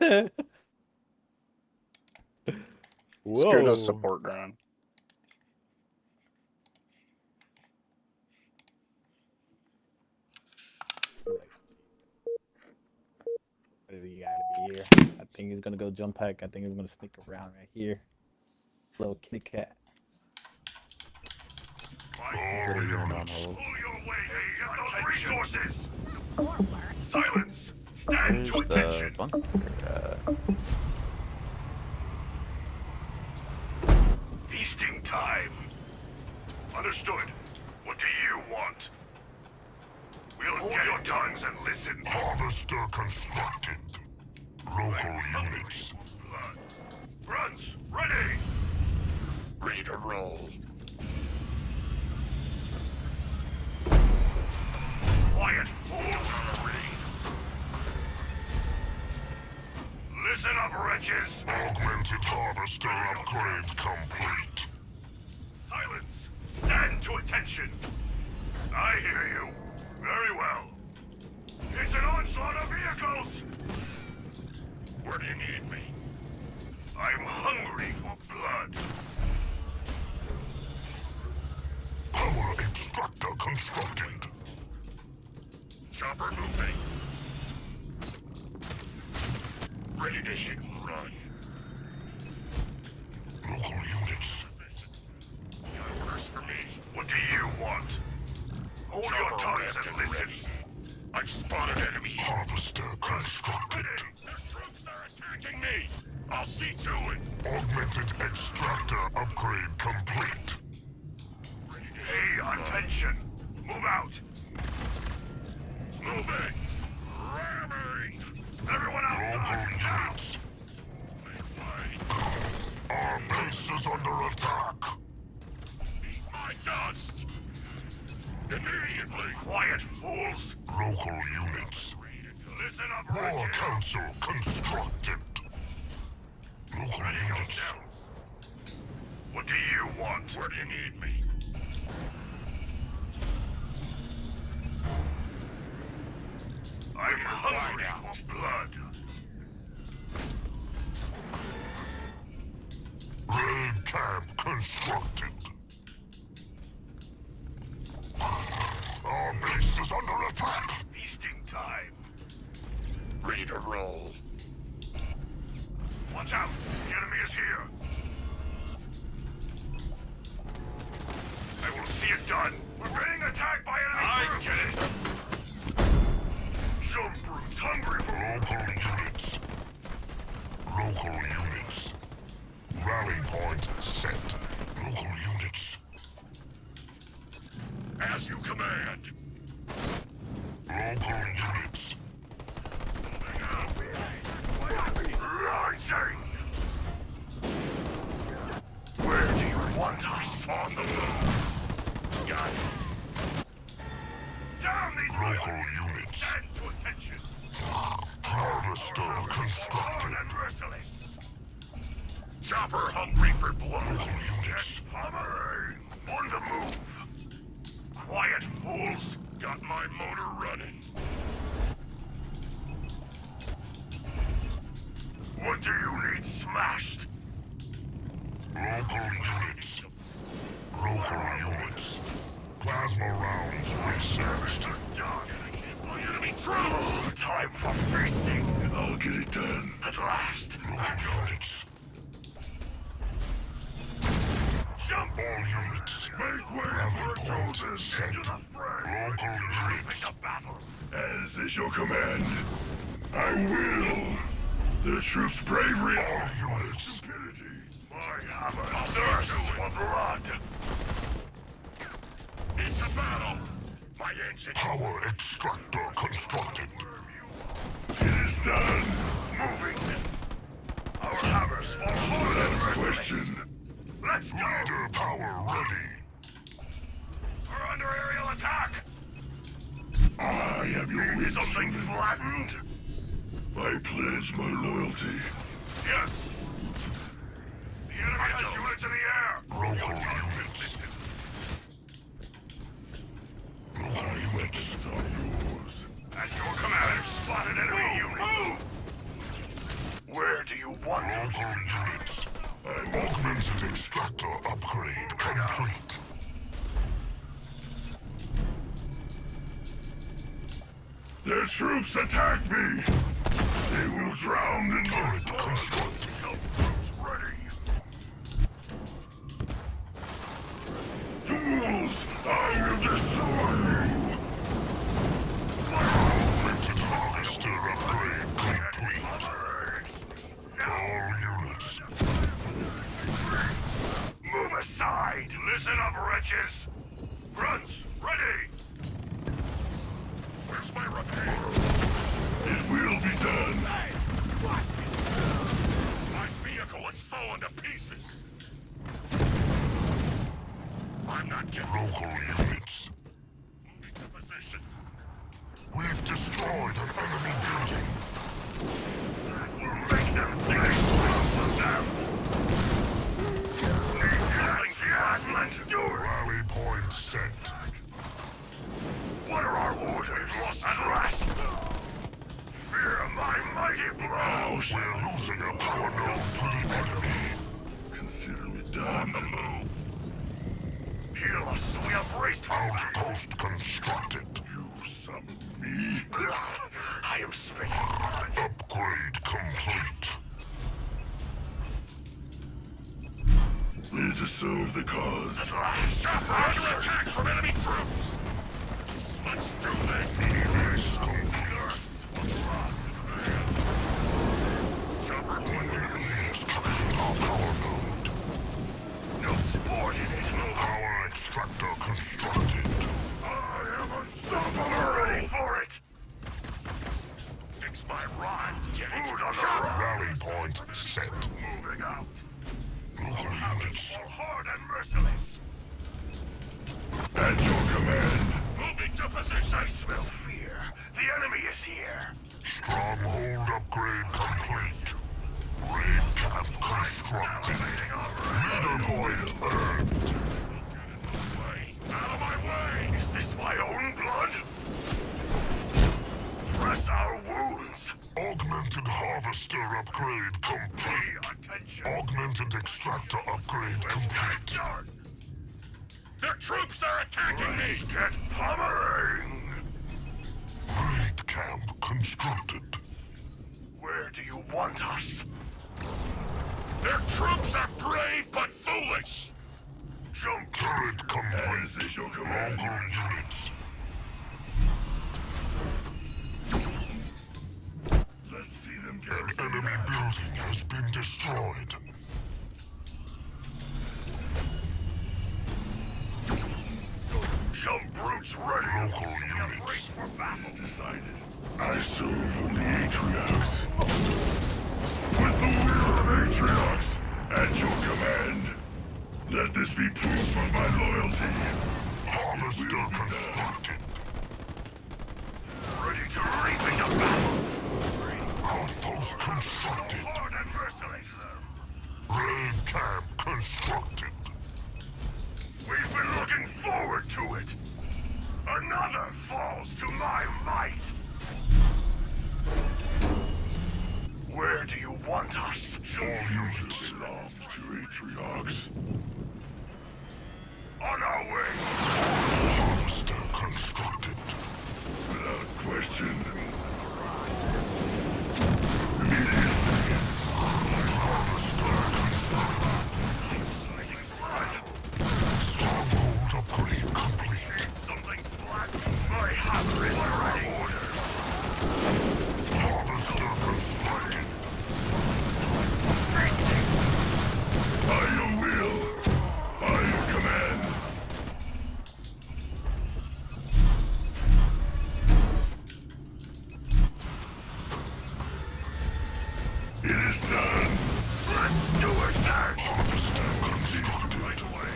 Screw no Whoa. support ground. What is he gotta be here? I think he's gonna go jump pack. I think he's gonna sneak around right here. Little kitty cat. All units. Pull your weight and get those resources. Silence. Stand to Where's the attention. bunker? Feasting time. Understood. What do you want? We'll hold your tongues and listen. Harvester constructed. Local units. Blood. Grunts, ready. Ready to roll. Quiet, fools. Listen up, wretches. Augmented harvester upgrade complete. Silence. Stand to attention. I hear you. Very well. It's an onslaught of vehicles. Where do you need me? I'm hungry for blood. Power extractor constructed. Chopper moving. Ready to hit and run. Local units. Got orders for me. What do you want? Hold your Chopper tongues raft and and listen. ready. I've spotted enemy. Harvester constructed. Their troops are attacking me. I'll see to it. Augmented extractor upgrade complete. Pay attention. Move out. Moving. Ramming. Everyone Local outside. Now. units. Our base is under attack. Eat my dust. Immediately. Quiet, fools. Local units. Listen up, War wretches. Council constructed. Local Ready units. yourselves. What do you want? Where do you need me? I'm hungry for blood. Raid camp constructed. Our base is under attack. Feasting time. Ready to roll. Watch out. The enemy is here. I will see it done. We're being attacked by enemy troops. I get it. Jump brutes hungry for Local units. Local units. Rally point set. Local units. As you command. Local units. Moving out. Rising. Where do you want us? On the move. Got it. Down these Local rebels. units. Stand to attention. Harvester constructed. And merciless. Chopper hungry for blood. Local units. Hammering. On the move. Quiet, fools. Got my motor running. What do you need smashed? Local units. Local units. Plasma rounds researched. My enemy troops! Time for feasting. I'll get it done. At last. Local units. Jump. All units. Make way Rally for point soldiers set. into the fray. Local units. Make a battle. As is your command. I will. The troops' bravery. All units. Stupidity. My hammer thirsts for blood. Into battle. My engine. Power extractor constructed. It is done. Moving. Our hammers fall hard at question. Let's go. Leader power ready. We're under aerial attack. I am your witness. Something flattened? I pledge my loyalty. Yes. The enemy has units in the air. Local units. Local units. It's all yours. At your command, spotted enemy units. Move! Augmented extractor upgrade complete. Their troops attack me! They will drown in Turret blood. constructed. Troops ready! Tools! I will destroy you! Augmented harvester upgrade complete. All units. Move aside! Listen up, wretches! Grunts, ready! Where's my repair? It will be done. Hey, watch it! My vehicle is falling to pieces! I'm not getting Local units. moving to position. We've destroyed an enemy building. That will make them think from them! Yes, let's do it! Rally point set. What are our orders? At last! Fear my mighty blows! We're losing a power node to the enemy. Consider it done. On the move. Heal us, we are braced for that. Outpost constructed. You summoned me? I am spitting blood. Upgrade complete. Here to serve the cause. At last! Chopper under attack from enemy troops! Let's do this! Base complete. Chopper The enemy has captured our power node. no sport in it. Power extractor constructed. I am unstoppable! Ready for it! Fix my ride! Get it! Food on the run! Rally point set. Moving out! Local units. Hard and merciless! At your command! Moving to position! I smell fear! The enemy is here! Stronghold upgrade complete. Raid camp constructed. Leader point earned. Out of my way! Is this my own blood? Dress our wounds! Augmented harvester upgrade complete. Attention! Augmented extractor upgrade complete. Their troops are attacking me! Get pummeling! Raid camp constructed. Where do you want us? Their troops are brave but foolish! Jump! Turret complete. As is your command. Local units. Let's see them An get enemy building has been destroyed. Jump brutes ready! Local units. For battle decided. I serve only Atriox. With the will of Atriox at your command. Let this be proof of my loyalty. Harvester constructed. Ready to leap into battle. Outpost constructed. Hard and merciless. Raid camp constructed. We've been looking forward to it. Another falls to my might. Where do you want us? All units. Belong to Atriox. On our way. Harvester constructed. Without question. Harvester constructed. I'm sweating blood. Stronghold upgrade complete. Something flat. My hammer is ready. Orders. Harvester constructed. Feasting. By your will. By your command. It is done. Let's do it then. Harvester constructed. Right away.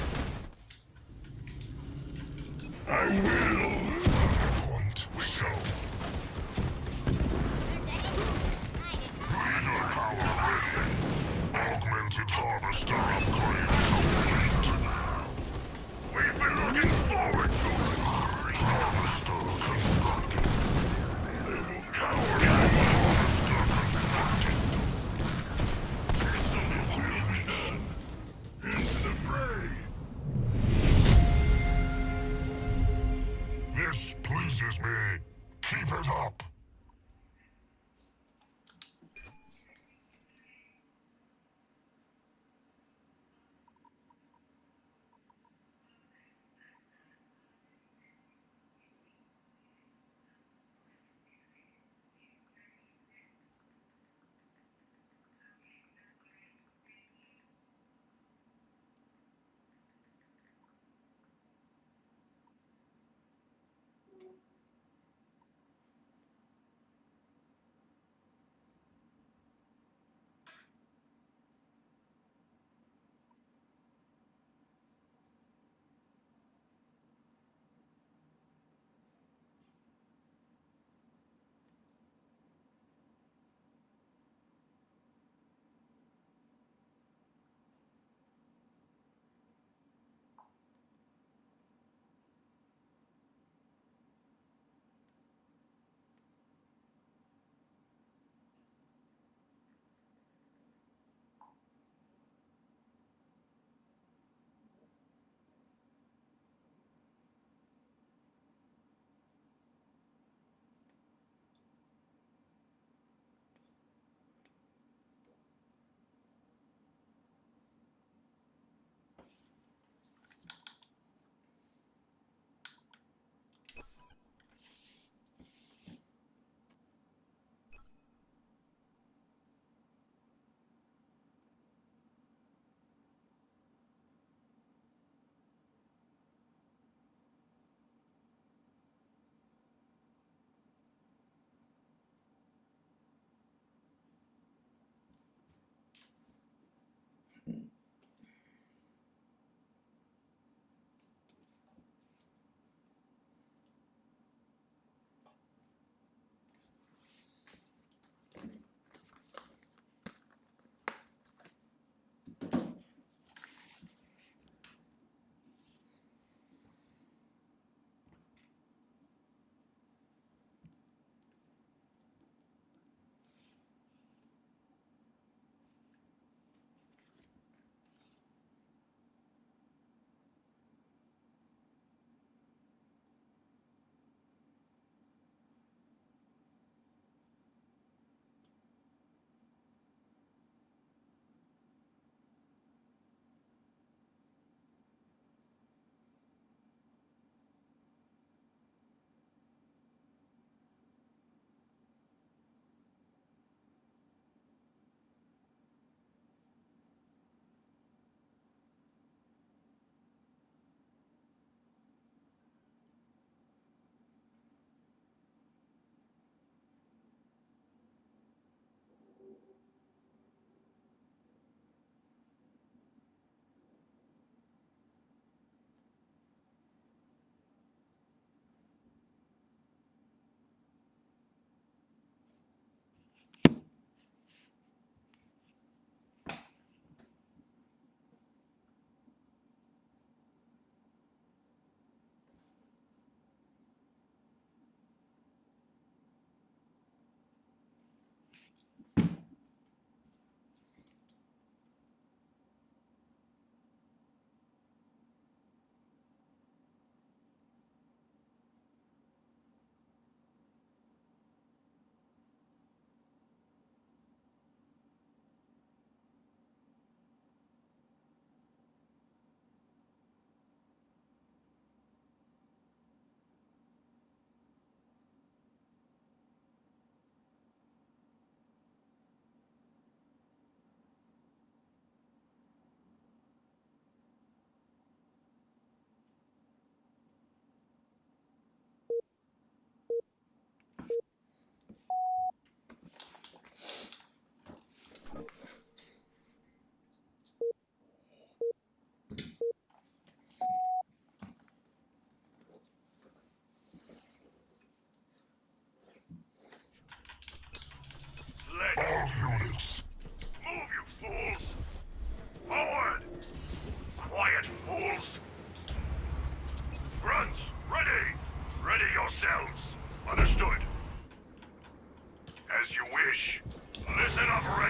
I will. Rally point set. Leader power ready. Augmented harvester upgrade complete. We've been looking forward to it. Harvester constructed. Little coward. Harvester constructed. Local units. In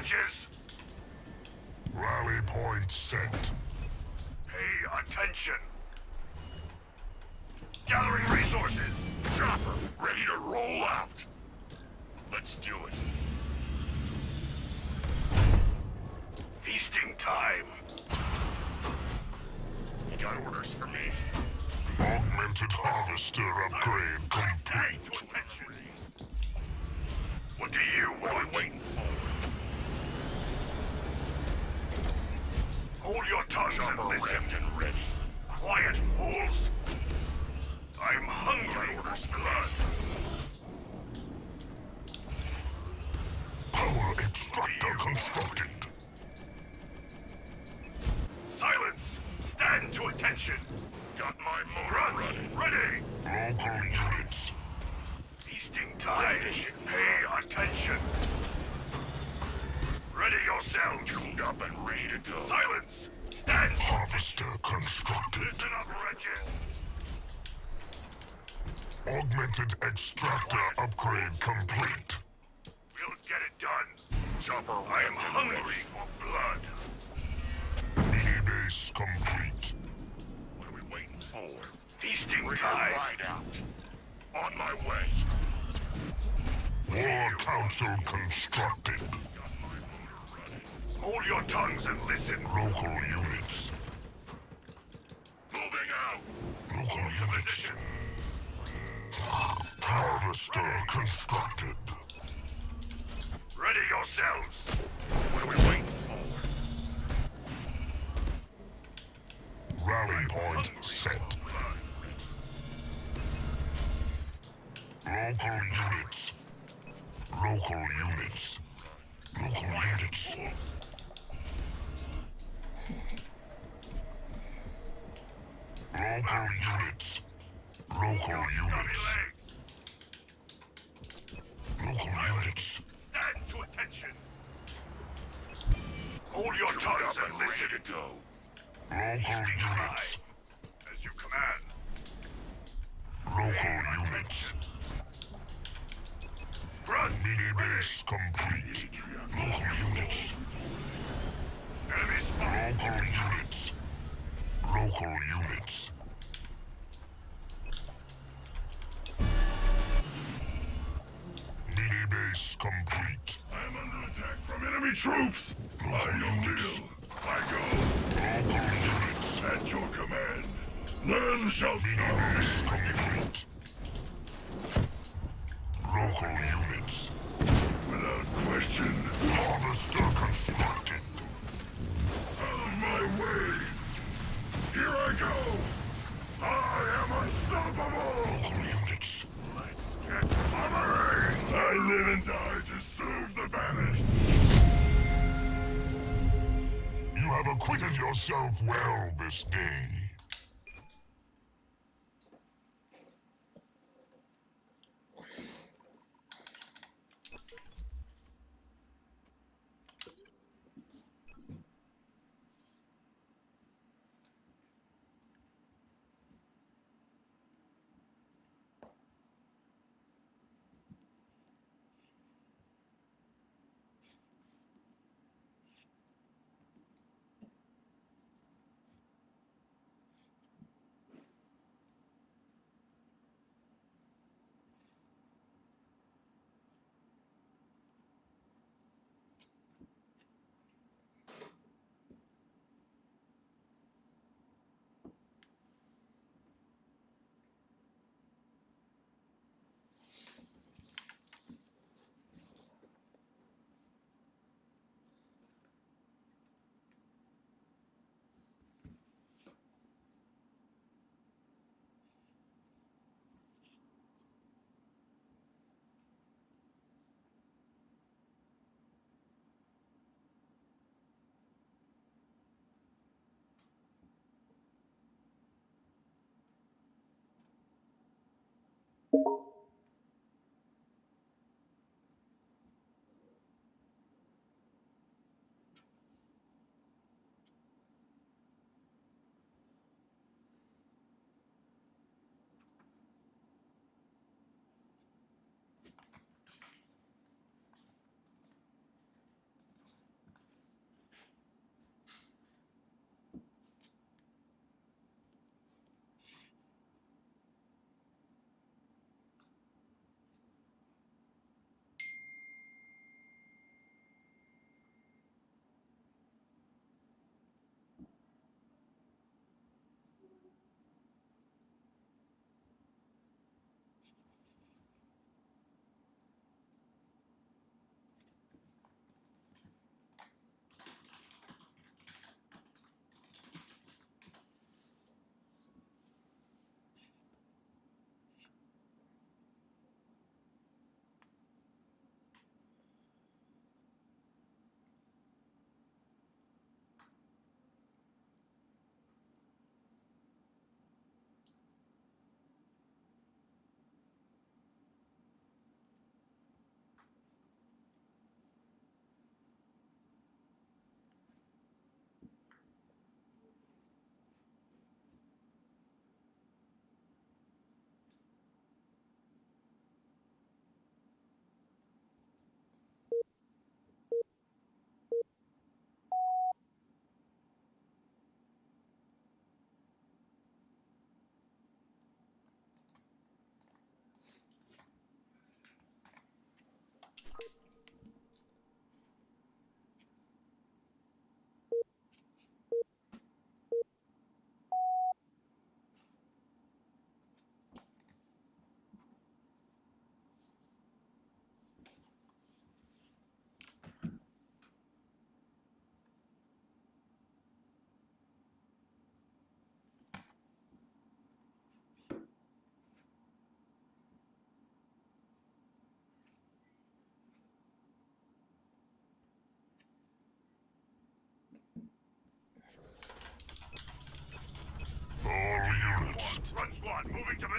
wretches! Rally point set. Pay attention! Gathering resources! Chopper, ready to roll out. Let's do it. Feasting time! You got orders for me? Augmented harvester upgrade complete. Attention! What do you What are want? we waiting for? Hold your tongues Chopper and listen. revved and ready. Quiet, fools! I'm You hungry got orders for for blood. me? Power extractor constructed. Silence! Stand to attention! Got my motor Grunts, running. ready! Local units. Feasting time! Ready to hit. Pay attention! Ready yourselves! Tuned up and ready to go. Silence! Stand! Harvester constructed. Listen up, wretches! Augmented extractor upgrade complete. We'll get it done! Chopper I'm revved and hungry ready. for blood! Mini base complete. What are we waiting for? Feasting Ready to time! ride out. On my way. War Council constructed. Got my motor running. Hold your tongues and listen! Local units. Moving out. Local units. Harvester constructed. Ready yourselves! What are we waiting for? Rally point set. Local units. Local units. Local units. Local units. Local units. Local units. Stand to attention! Hold your tongues and listen! Ready to go. Local units. As you command! Local units. Run! Mini base complete. Local units. Enemy spotted! Local units. Local units. Mini base complete. I'm under attack from enemy troops! Local units. I go! Local units. At your command! None shall Mini stop base complete. Local units. without question! Harvester constructed. Out of my way! Here I go! I am unstoppable! Local units. Let's get hammering! I live and die to serve the banished! You have acquitted yourself well this day.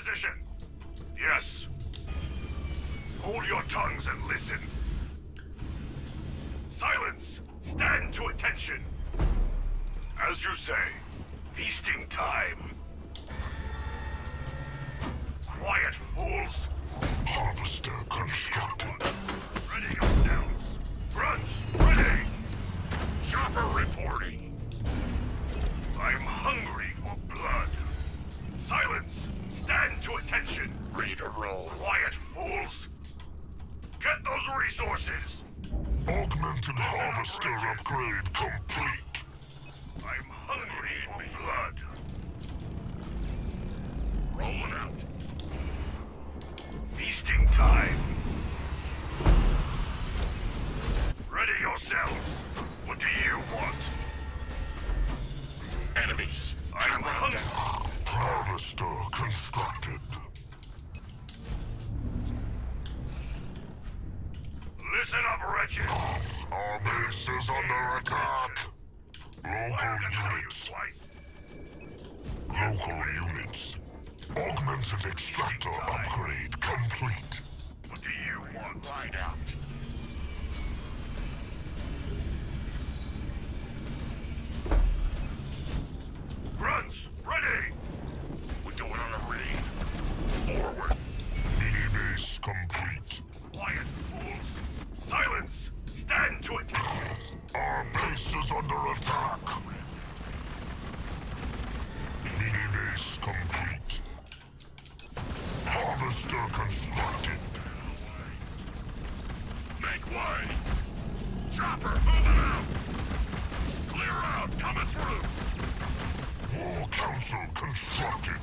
position. Yes. Hold your tongues and listen. Silence! Stand to attention! As you say, feasting time. Quiet, fools! Harvester constructed. Ready yourselves! Grunts, ready! Chopper reporting. I'm hungry for blood. Silence! Stand to attention! Ready to roll. Quiet, fools! Get those resources! Augmented harvester upgrade complete. I'm hungry for blood. Rolling out. Feasting time. Ready yourselves. What do you want? Enemies. I'm hungry. Harvester constructed. Listen up, wretches. Our base is under attack. I'm Local gonna tell you units. twice. Local units. Augmented extractor upgrade complete. What do you want? Right out. Grunts, ready. We're going on a raid. Forward. Mini base complete. Quiet, fools. Silence. Stand to attention. Our base is under attack. Mini base complete. Harvester constructed. Make way! Chopper moving out! Clear out, coming through! War Council constructed.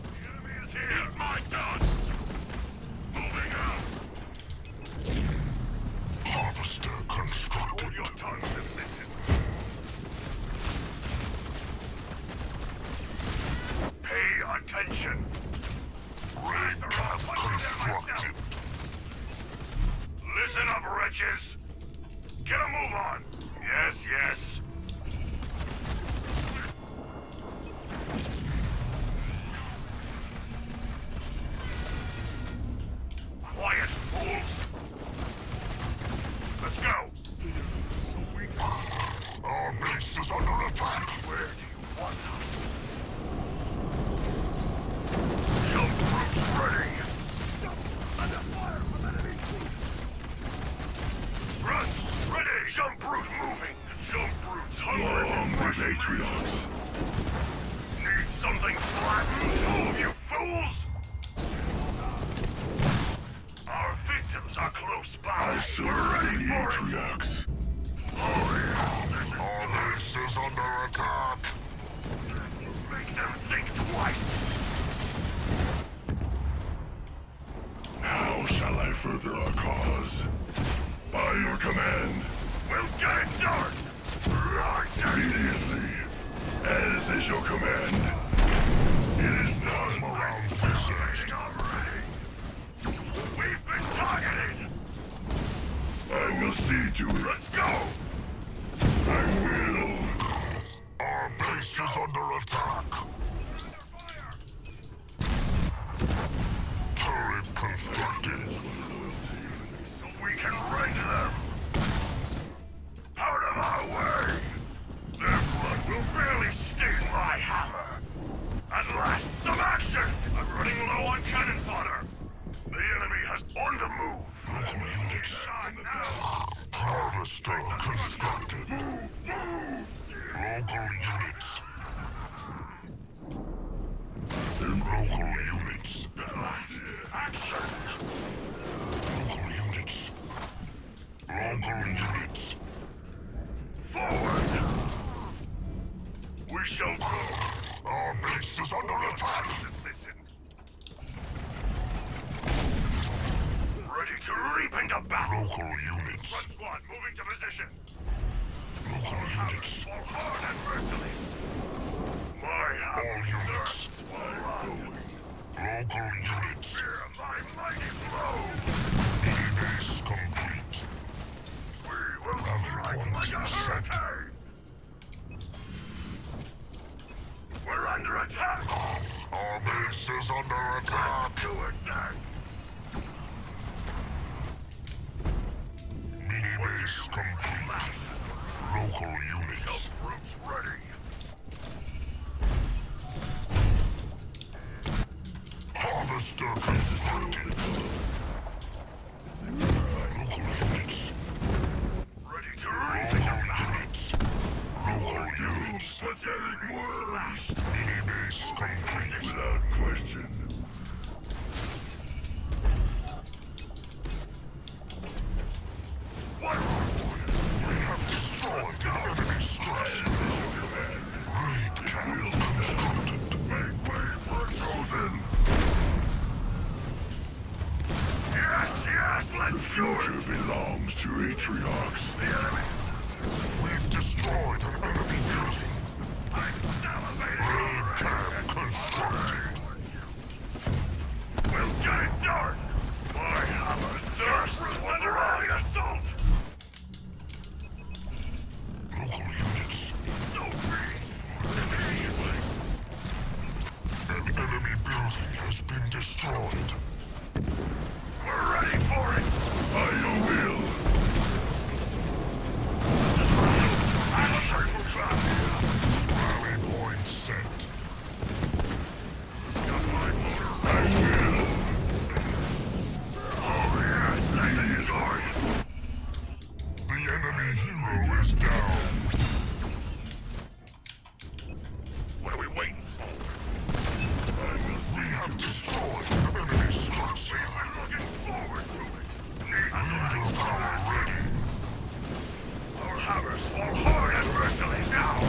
The enemy is here. Eat my dust! Moving out! Harvester constructed. Hold your tongues and listen. Pay attention. Raid camp constructed. Listen up, wretches. Get a move on. Yes, yes. Quiet, fools. Let's go. Our base is under attack. Where do you want us? Jump troops ready. Under fire from enemy troops. Grunts, ready. Jump brute moving. Jump brutes hungry for fresh patriots. Need something flattened, all of you fools? Our victims are close by. We're ready for it. Oh yeah, this is Our base is under attack. make them think twice. How shall I further our cause? By your command. We'll get it done! Right Immediately. As is your command. It is done. Plasma rounds researched. I'm ready. We've been targeted! I will see to it. Let's go! I will. Our base is under attack. Turret constructed. So we can rend them! Out of our way! Their blood will barely sting my hammer! At last, some action! I'm running low on cannon fodder! The enemy has on the move! Local units. Harvester constructed. Local units. Local units. At last, action! Local units. Local units. Forward! We shall go! Our base is under attack. Listen. Ready to leap into battle! Local units. Front squad moving to position! Local units. Fall hard and merciless! My house All units. serves blood! Local units. Hear my mighty blow! Mini base complete. We will Rally strike point like a set. hurricane! We're under attack! Our base is under Local units. Troops ready. Harvester constructed. Local units. Ready to Local units. Local units. pathetic worms. Mini base complete. Without question. What? We have destroyed an enemy structure. Raid camp constructed. Make way for a chosen. Yes, let's do it. The future belongs to Atriox. The enemy. We've destroyed an enemy building. I'm salivating. Raid camp constructed. We'll get it done. My hammer thirsts under the assault. Local units. So free. An enemy building has been destroyed. We're ready for it. By your will. Action for battle. Rally point set. Got my motor. I will. Oh yes, I enjoy it. The enemy hero is down. What are we waiting for? We have destroyed an enemy structure. We're looking forward to it. Leader power ready. Our hammers fall hard and mercilessly down.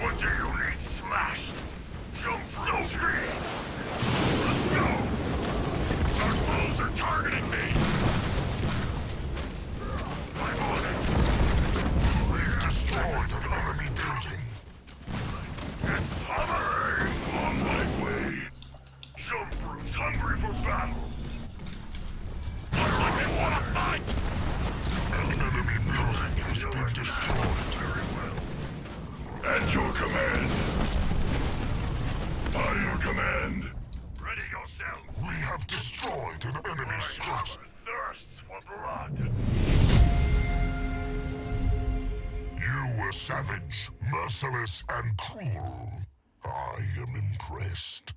What do you need smashed? Jump so free. Let's go. Our foes are targeting me. I'm on it. We've destroyed an enemy building. Hammering on my way. Jump brutes hungry for battle. Looks like they want to fight. An enemy building has been destroyed. Very well. At your command. By your command. Ready yourself. We have destroyed an enemy My structure. hammer thirsts for blood. You were savage, merciless, and cruel. I am impressed.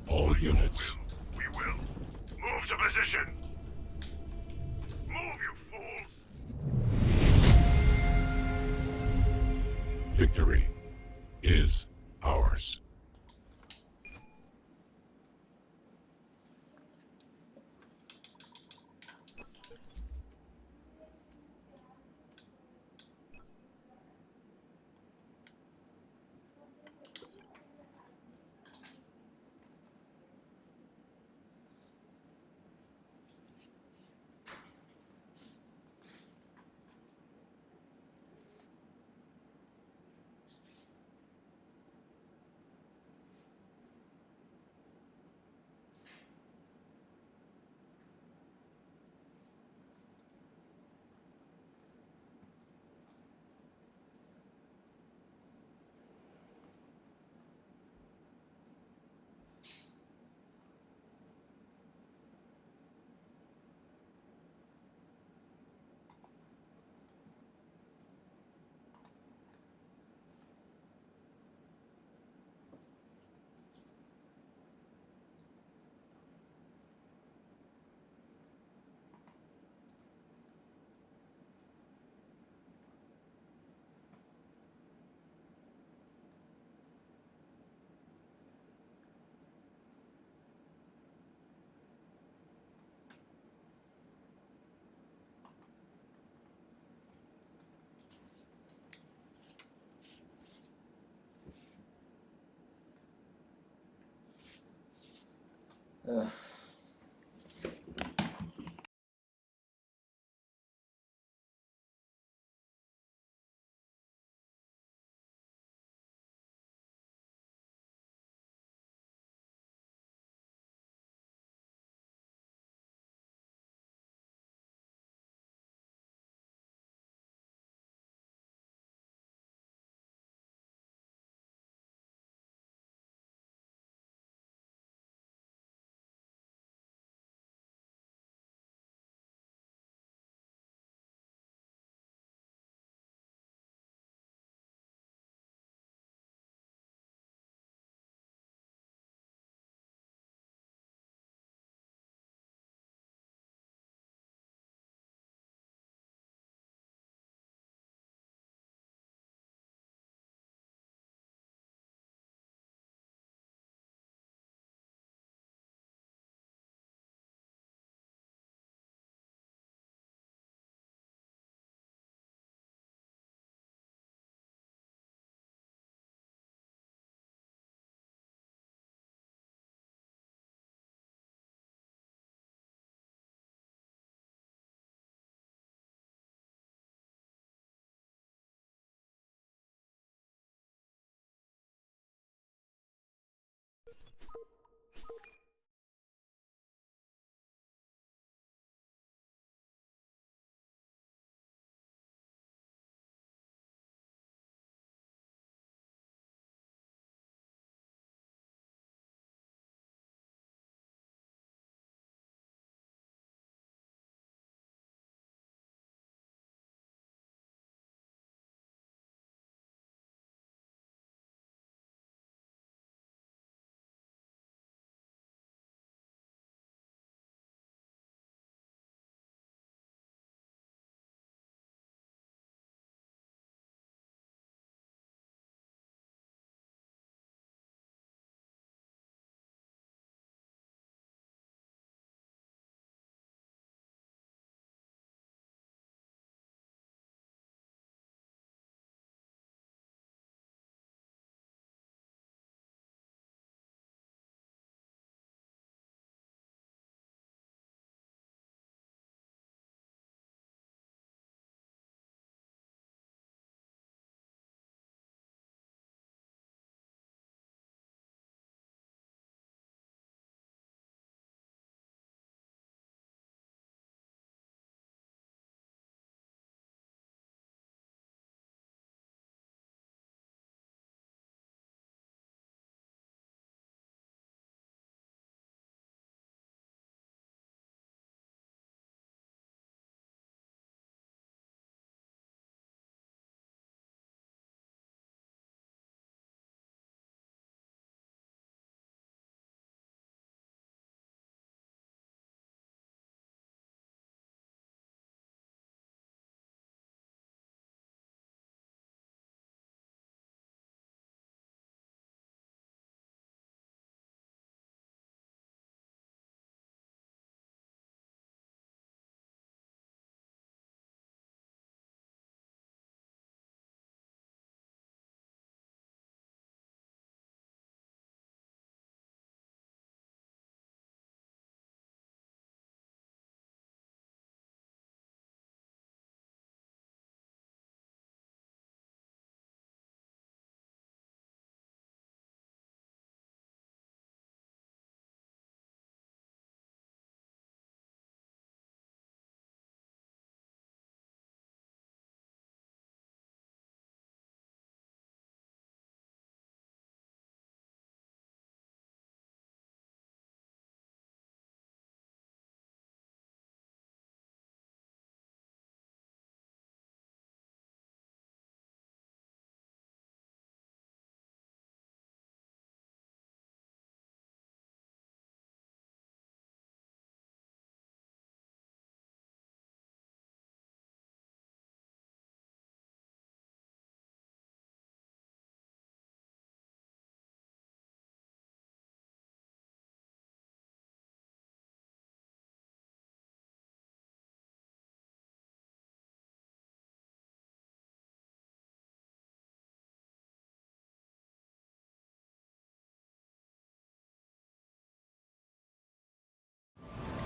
All units, We will. Move to position! Move, you fools! victory is ours.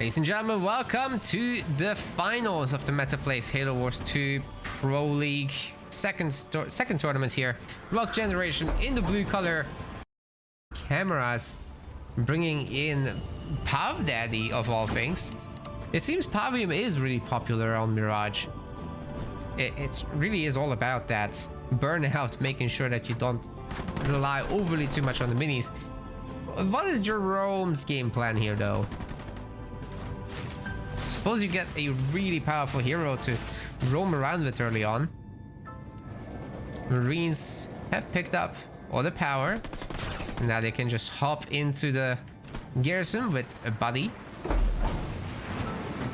Ladies and gentlemen, welcome to the finals of the MetaPlace Halo Wars 2 Pro League second tournament here. Rock Generation in the blue color cameras, bringing in Pav Daddy of all things. It seems Pavium is really popular on Mirage. It really is all about that burnout, making sure that you don't rely overly too much on the minis. What is Jerome's game plan here though? Suppose you get a really powerful hero to roam around with early on. Marines have picked up all the power. Now they can just hop into the garrison with a buddy.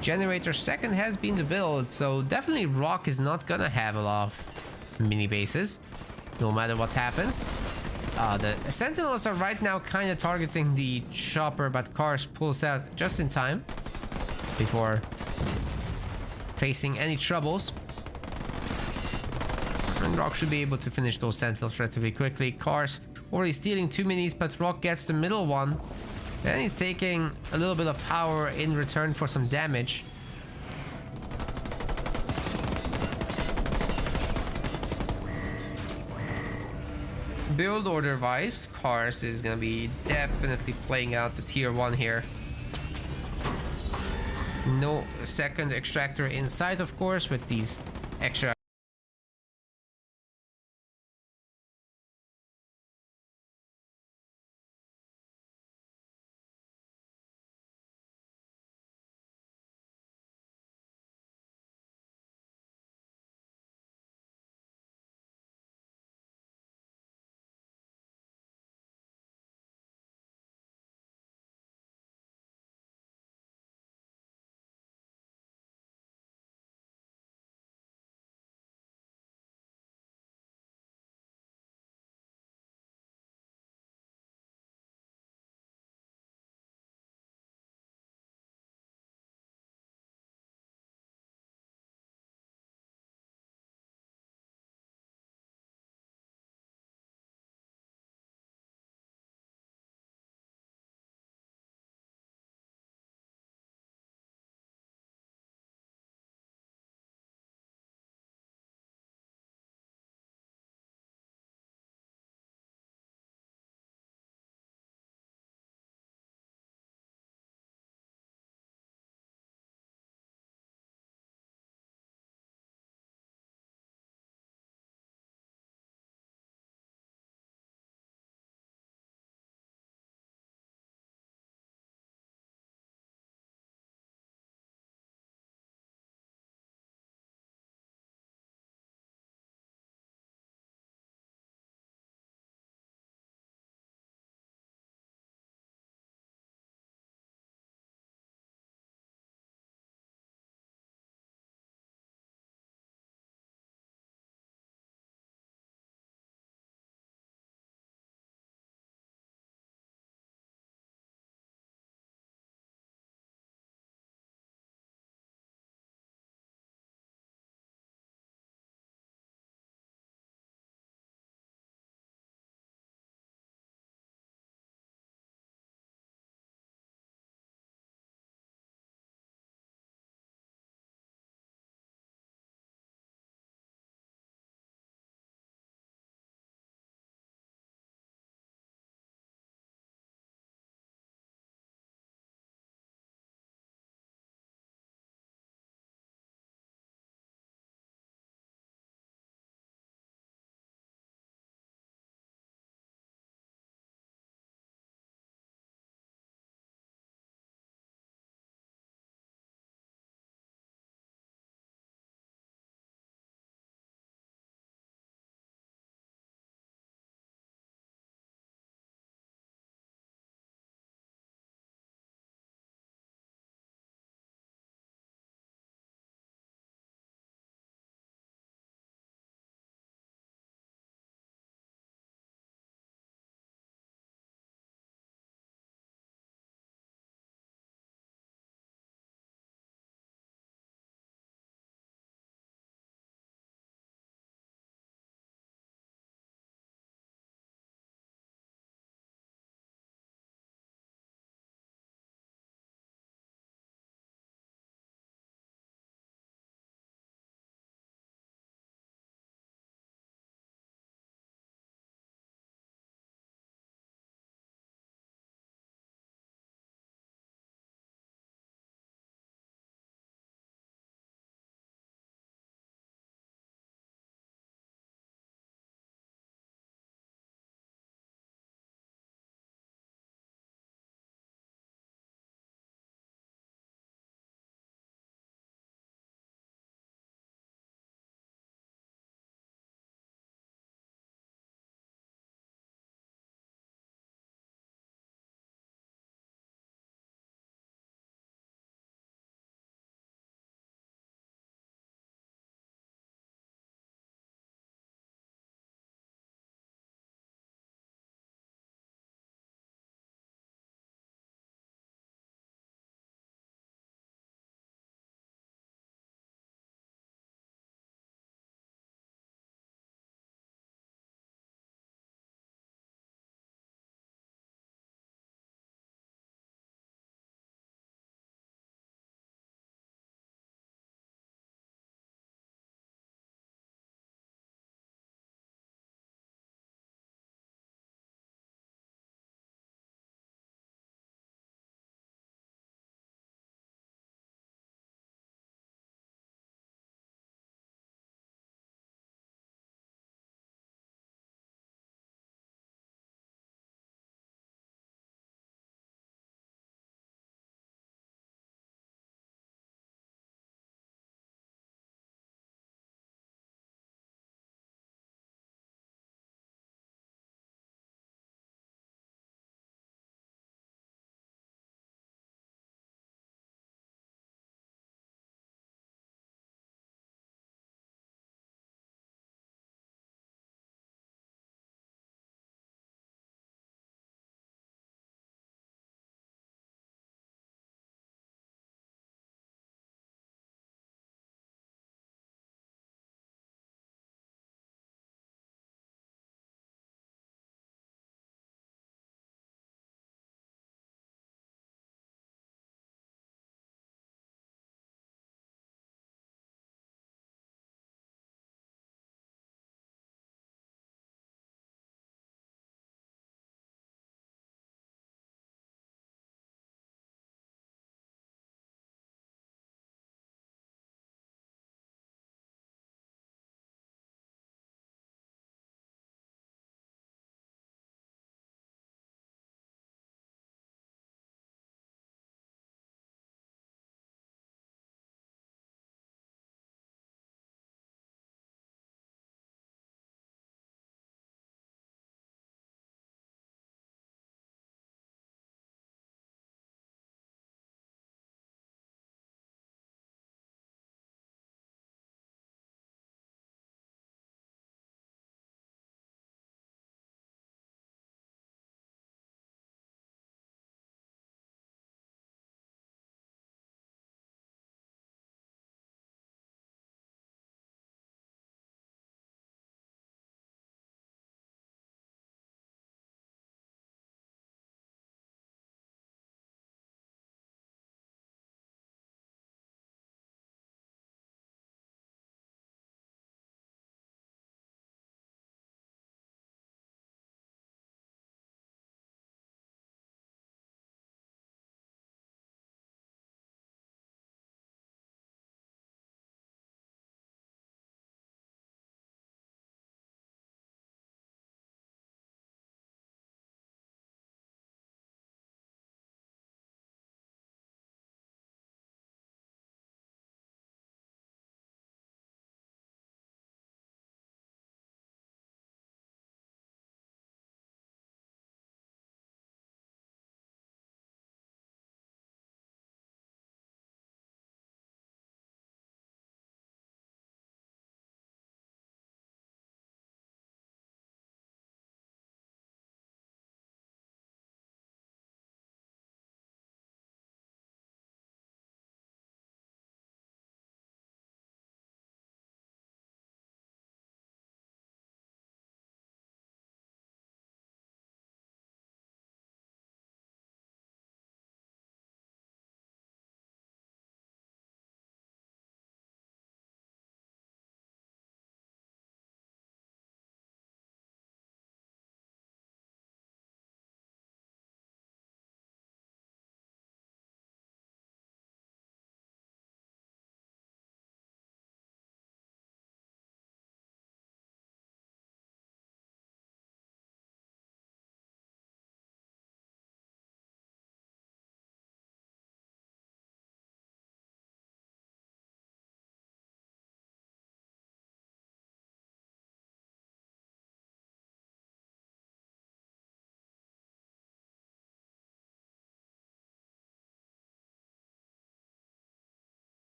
Generator second has been the build, so definitely Rock is not gonna have a lot of mini bases, no matter what happens. The Sentinels are right now kind of targeting the chopper, but Cars pulls out just in time before facing any troubles. And Rock should be able to finish those Sentinels relatively quickly. Cars already stealing 2 minis, but Rock gets the middle one. And he's taking a little bit of power in return for some damage. build order wise, Cars is gonna be definitely playing out the tier 1 here. No second extractor inside, of course, with these extra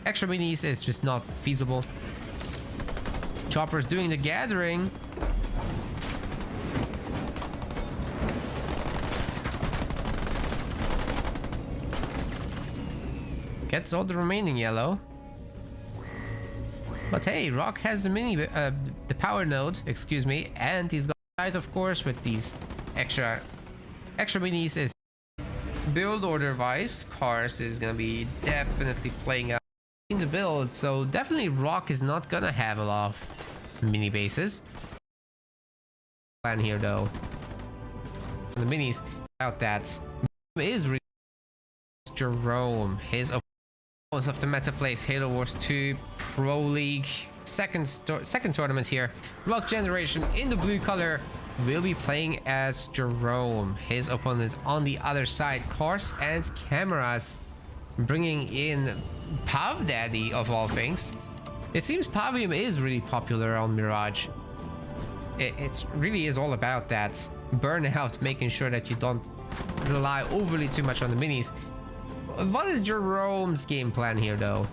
extra minis is just not feasible. Chopper's doing the gathering. Gets all the remaining yellow. But hey, Rock has the the power node, excuse me, and he's got light, of course, with these extra minis. Is build order wise, Cars is gonna be definitely playing out in the build, so definitely Rock is not gonna have a lot of mini bases. Plan here though. The minis about that is really Jerome, his of the Meta Place Halo Wars 2 Pro League second tournament here. Rock Generation in the blue color will be playing as Jerome. His opponent on the other side, Cars and Cameras, bringing in Pav Daddy of all things. It seems Pavium is really popular on Mirage. It really is all about that burnout, making sure that you don't rely overly too much on the minis. What is Jerome's game plan here though?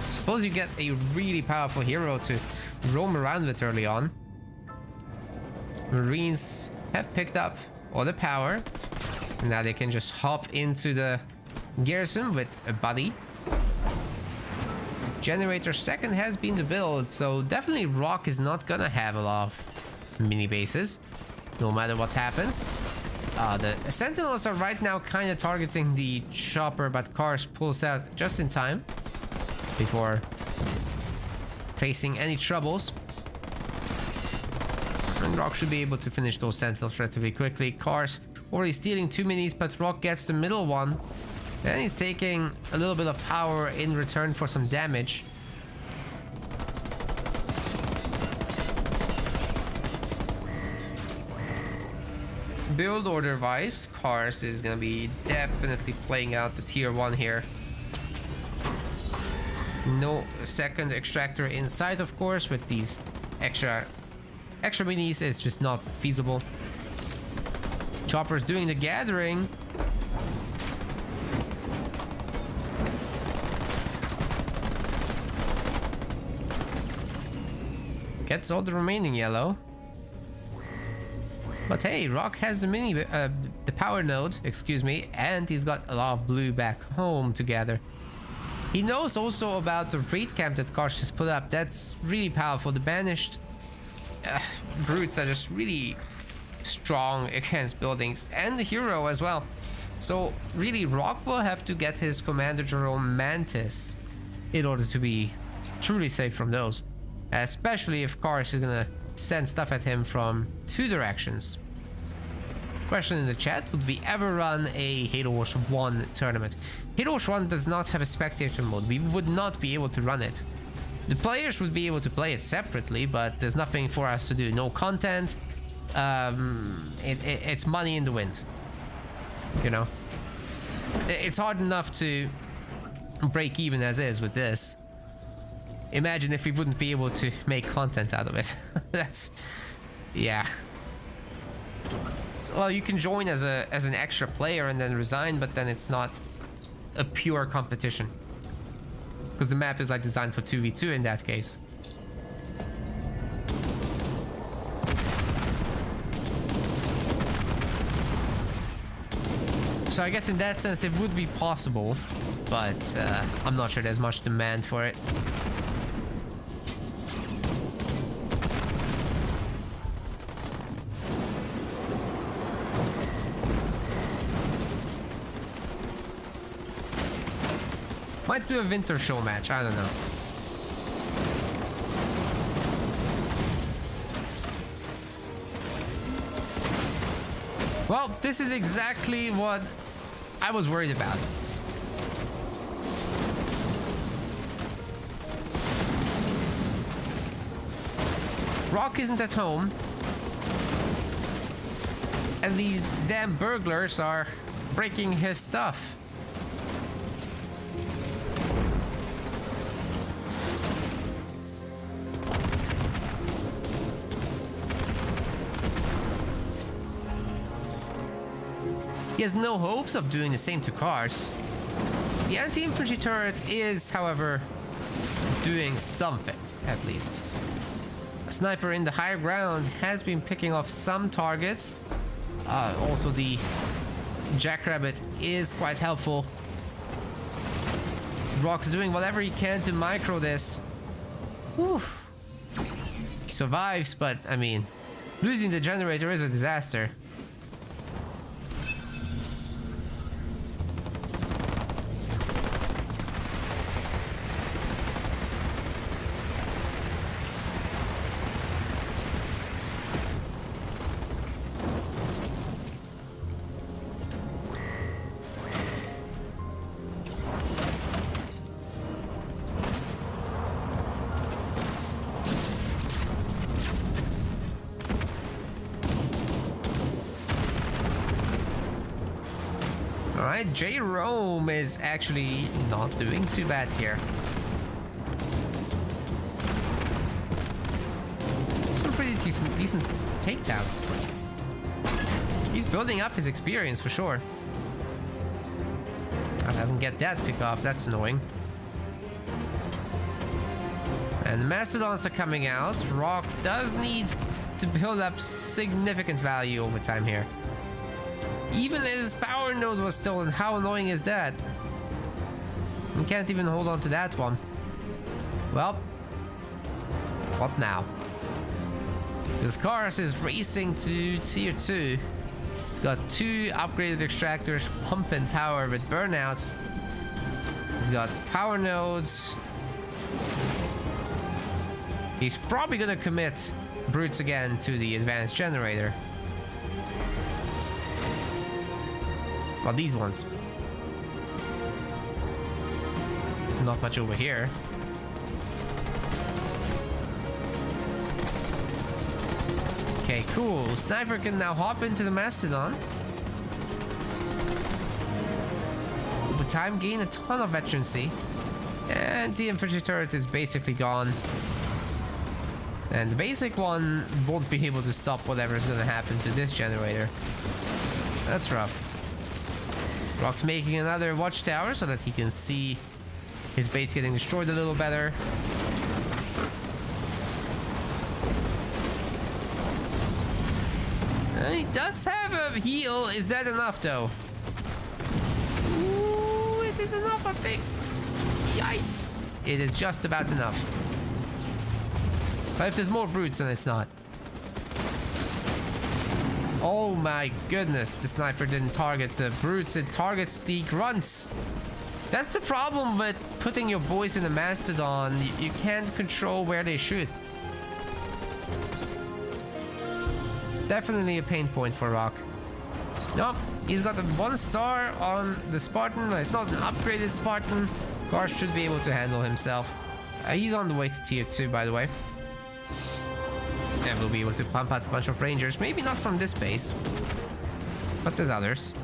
Suppose you get a really powerful hero to roam around with early on. Marines have picked up all the power. Now they can just hop into the garrison with a buddy. Generator second has been the build, so definitely Rock is not gonna have a lot of mini bases, no matter what happens. The Sentinels are right now kind of targeting the chopper, but Cars pulls out just in time before facing any troubles. And Rock should be able to finish those Sentinels relatively quickly. Cars already stealing 2 minis, but Rock gets the middle one. And he's taking a little bit of power in return for some damage. Build order wise, Cars is gonna be definitely playing out the tier 1 here. No second extractor inside, of course, with these extra minis is just not feasible. Chopper's doing the gathering. Gets all the remaining yellow. But hey, Rock has the the power node, excuse me, and he's got a lot of blue back home to gather. He knows also about the raid camp that Karsh has put up. That's really powerful. The banished brutes are just really strong against buildings, and the hero as well. So really, Rock will have to get his Commander Jerome Mantis in order to be truly safe from those. Especially if Karsh is gonna send stuff at him from 2 directions. Question in the chat: would we ever run a Halo Wars 1 tournament? Halo Wars 1 does not have a spectator mode. We would not be able to run it. The players would be able to play it separately, but there's nothing for us to do. No content. It's money in the wind. You know? It's hard enough to break even as is with this. Imagine if we wouldn't be able to make content out of it. That's... yeah. Well, you can join as an extra player and then resign, but then it's not a pure competition. Because the map is like designed for 2v2 in that case. So I guess in that sense it would be possible, but I'm not sure there's much demand for it. Might do a winter show match, I don't know. Well, this is exactly what I was worried about. Rock isn't at home. And these damn burglars are breaking his stuff. He has no hopes of doing the same to Cars. The anti-infantry turret is, however, doing something, at least. A sniper in the higher ground has been picking off some targets. Also, the Jackrabbit is quite helpful. Rock's doing whatever he can to micro this. Whew. He survives, but, I mean, losing the generator is a disaster. Alright, J-Rome is actually not doing too bad here. Some pretty decent takedowns. He's building up his experience for sure. Doesn't get that pick off, that's annoying. And the Mastodons are coming out. Rock does need to build up significant value over time here. Even his power node was stolen. How annoying is that? You can't even hold on to that one. Well, what now? Because Kars is racing to tier 2. He's got 2 upgraded extractors pumping power with burnout. He's got power nodes. He's probably gonna commit brutes again to the advanced generator. Well, these ones. Not much over here. Okay, cool. Sniper can now hop into the Mastodon. Over time, gain a ton of veterancy. And the infantry turret is basically gone. And the basic one won't be able to stop whatever is going to happen to this generator. That's rough. Rock's making another watchtower so that he can see his base getting destroyed a little better. He does have a heal. Is that enough though? Ooh, it is enough, I think. Yikes. It is just about enough. But if there's more brutes, then it's not. Oh my goodness, the sniper didn't target the brutes, it targets the grunts. That's the problem with putting your boys in a Mastodon. You can't control where they shoot. Definitely a pain point for Rock. Nope, he's got a 1 star on the Spartan. It's not an upgraded Spartan. Kars should be able to handle himself. He's on the way to tier 2, by the way. And we'll be able to pump out a bunch of Rangers. Maybe not from this base, but there's others.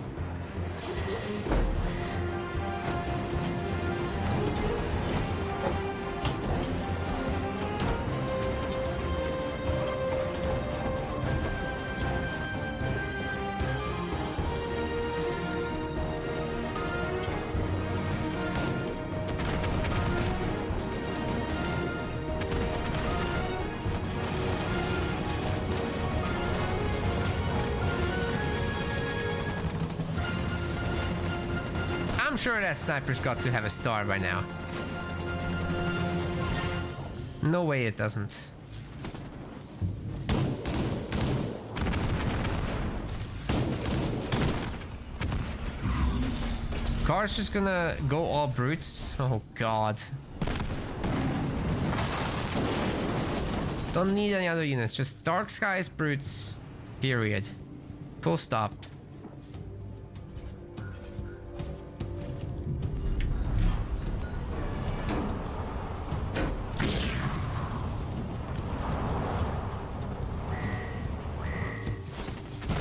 I'm sure that sniper's got to have a star by now. No way it doesn't. Car's just gonna go all brutes. Oh god. Don't need any other units, just Dark Skies brutes. Period. Full stop.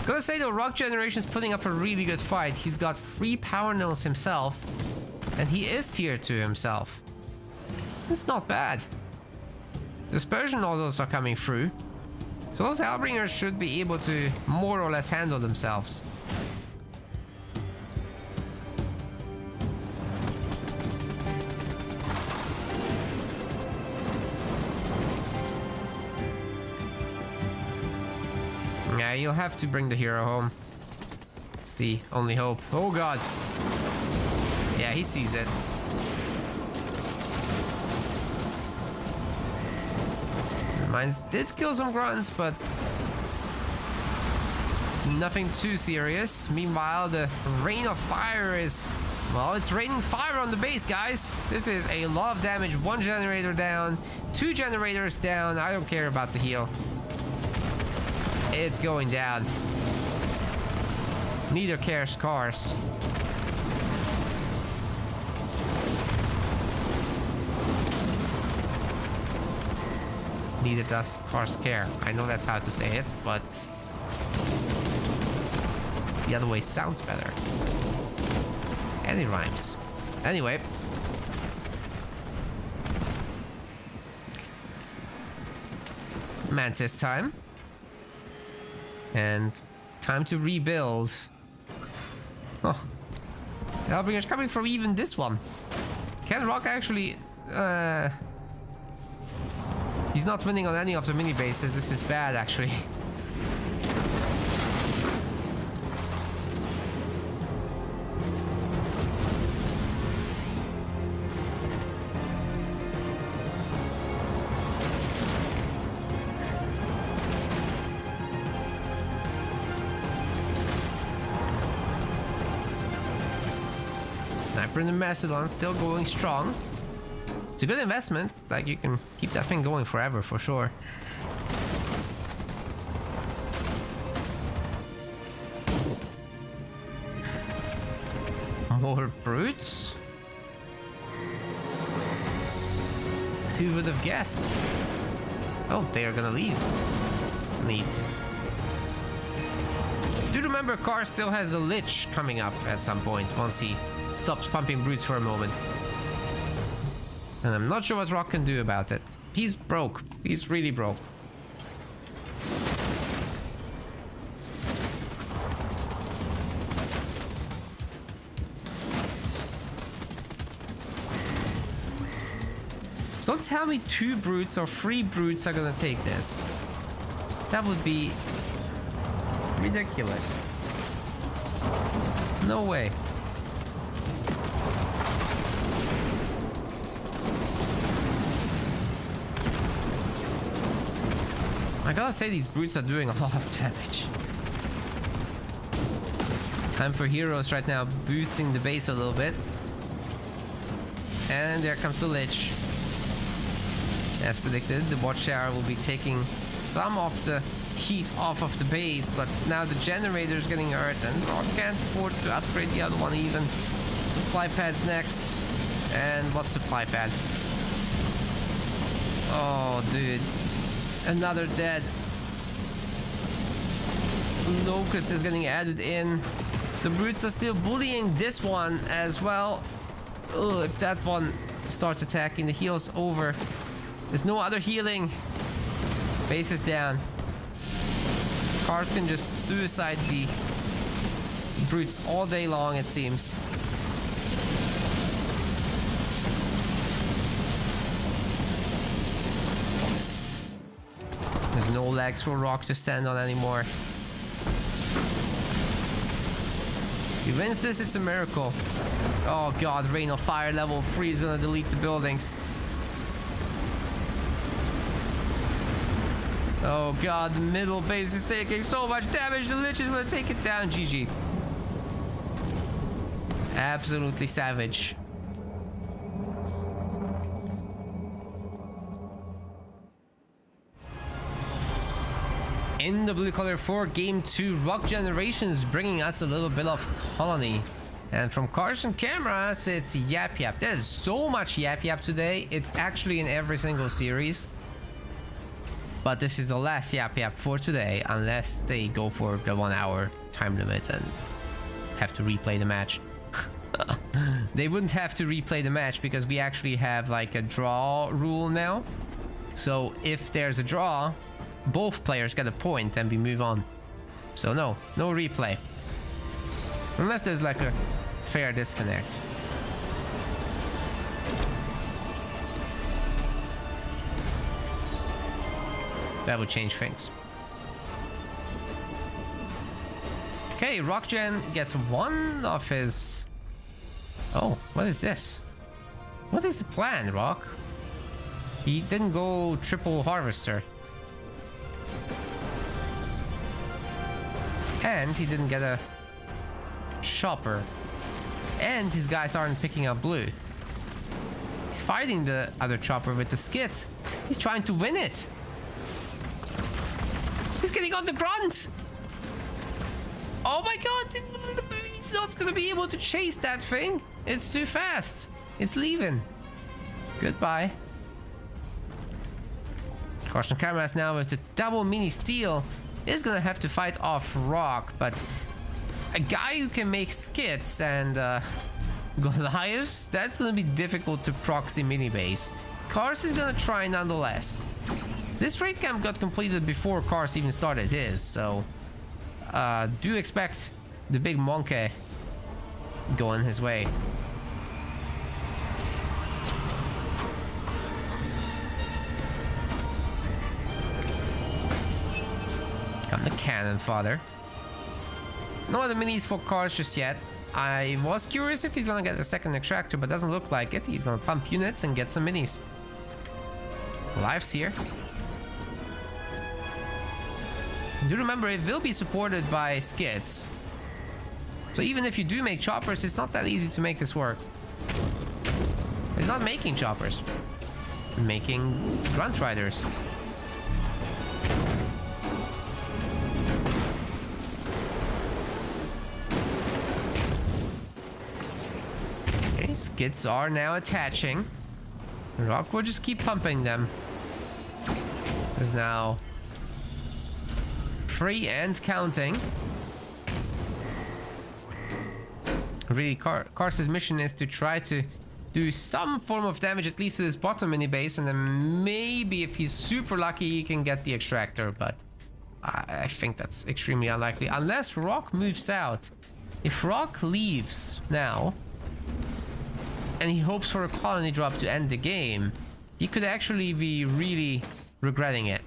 Gotta say though, Rock Generation's putting up a really good fight. He's got 3 power nodes himself, and he is tier 2 himself. It's not bad. Dispersion nozzles are coming through, so those Hellbringers should be able to more or less handle themselves. Yeah, you'll have to bring the hero home. It's the only hope. Oh god. Yeah, he sees it. Mines did kill some grunts, but it's nothing too serious. Meanwhile, the rain of fire is... Well, it's raining fire on the base, guys. This is a lot of damage. 1 generator down, 2 generators down. I don't care about the heal. It's going down. Neither cares cars. Neither does cars care. I know that's how to say it, but the other way sounds better. And it rhymes. Anyway. Mantis time. And time to rebuild. Oh. The Hellbringer's coming from even this one. Can Rock actually... He's not winning on any of the mini bases. This is bad, actually. Sniper in the Mastodon still going strong. It's a good investment. Like, you can keep that thing going forever for sure. More brutes? Who would have guessed? Oh, they are gonna leave. Neat. Do remember Carr still has a Lich coming up at some point once he stops pumping brutes for a moment. And I'm not sure what Rock can do about it. He's broke. He's really broke. Don't tell me 2 brutes or 3 brutes are gonna take this. That would be ridiculous. No way. I gotta say, these brutes are doing a lot of damage. Time for heroes right now, boosting the base a little bit. And there comes the Lich. As predicted, the Watchtower will be taking some of the heat off of the base, but now the generator is getting hurt, and Rock can't afford to upgrade the other one even. Supply pad's next. And what supply pad? Oh, dude. Another dead. Locust is getting added in. The brutes are still bullying this one as well. Oh, if that one starts attacking, the heal's over. There's no other healing. Base is down. Cars can just suicide the brutes all day long, it seems. There's no legs for Rock to stand on anymore. If he wins this, it's a miracle. Oh god, Rain of Fire level 3 is gonna delete the buildings. Oh god, the middle base is taking so much damage. The Lich is gonna take it down. GG. Absolutely savage. In the blue color for game 2, Rock Generations bringing us a little bit of colony. And from Carson Cameras, it's Yap Yap. There's so much Yap Yap today. It's actually in every single series. But this is the last Yap Yap for today, unless they go for the 1 hour time limit and have to replay the match. They wouldn't have to replay the match because we actually have like a draw rule now. So if there's a draw, both players get a point and we move on. So no replay. Unless there's like a fair disconnect. That would change things. Okay, Rockgen gets one of his... Oh, what is this? What is the plan, Rock? He didn't go triple harvester. And he didn't get a chopper. And his guys aren't picking up blue. He's fighting the other chopper with the skit. He's trying to win it. He's getting on the grunt. Oh my god. He's not gonna be able to chase that thing. It's too fast. It's leaving. Goodbye. Carson Cameras now with the double mini steal is gonna have to fight off Rock, but a guy who can make skits and Goliaths, that's gonna be difficult to proxy mini base. Cars is gonna try nonetheless. This raid camp got completed before Cars even started his, so do expect the big monkey going his way. Come the cannon fodder. No other minis for Cars just yet. I was curious if he's gonna get a second extractor, but doesn't look like it. He's gonna pump units and get some minis. Lives here. Do remember, it will be supported by skids. So even if you do make choppers, it's not that easy to make this work. It's not making choppers. Making grunt riders. Okay, skids are now attaching. Rock will just keep pumping them. Is now free and counting. Really, Cars's mission is to try to do some form of damage at least to this bottom mini base, and then maybe if he's super lucky he can get the extractor, but I think that's extremely unlikely unless Rock moves out. If Rock leaves now and he hopes for a colony drop to end the game, he could actually be really regretting it.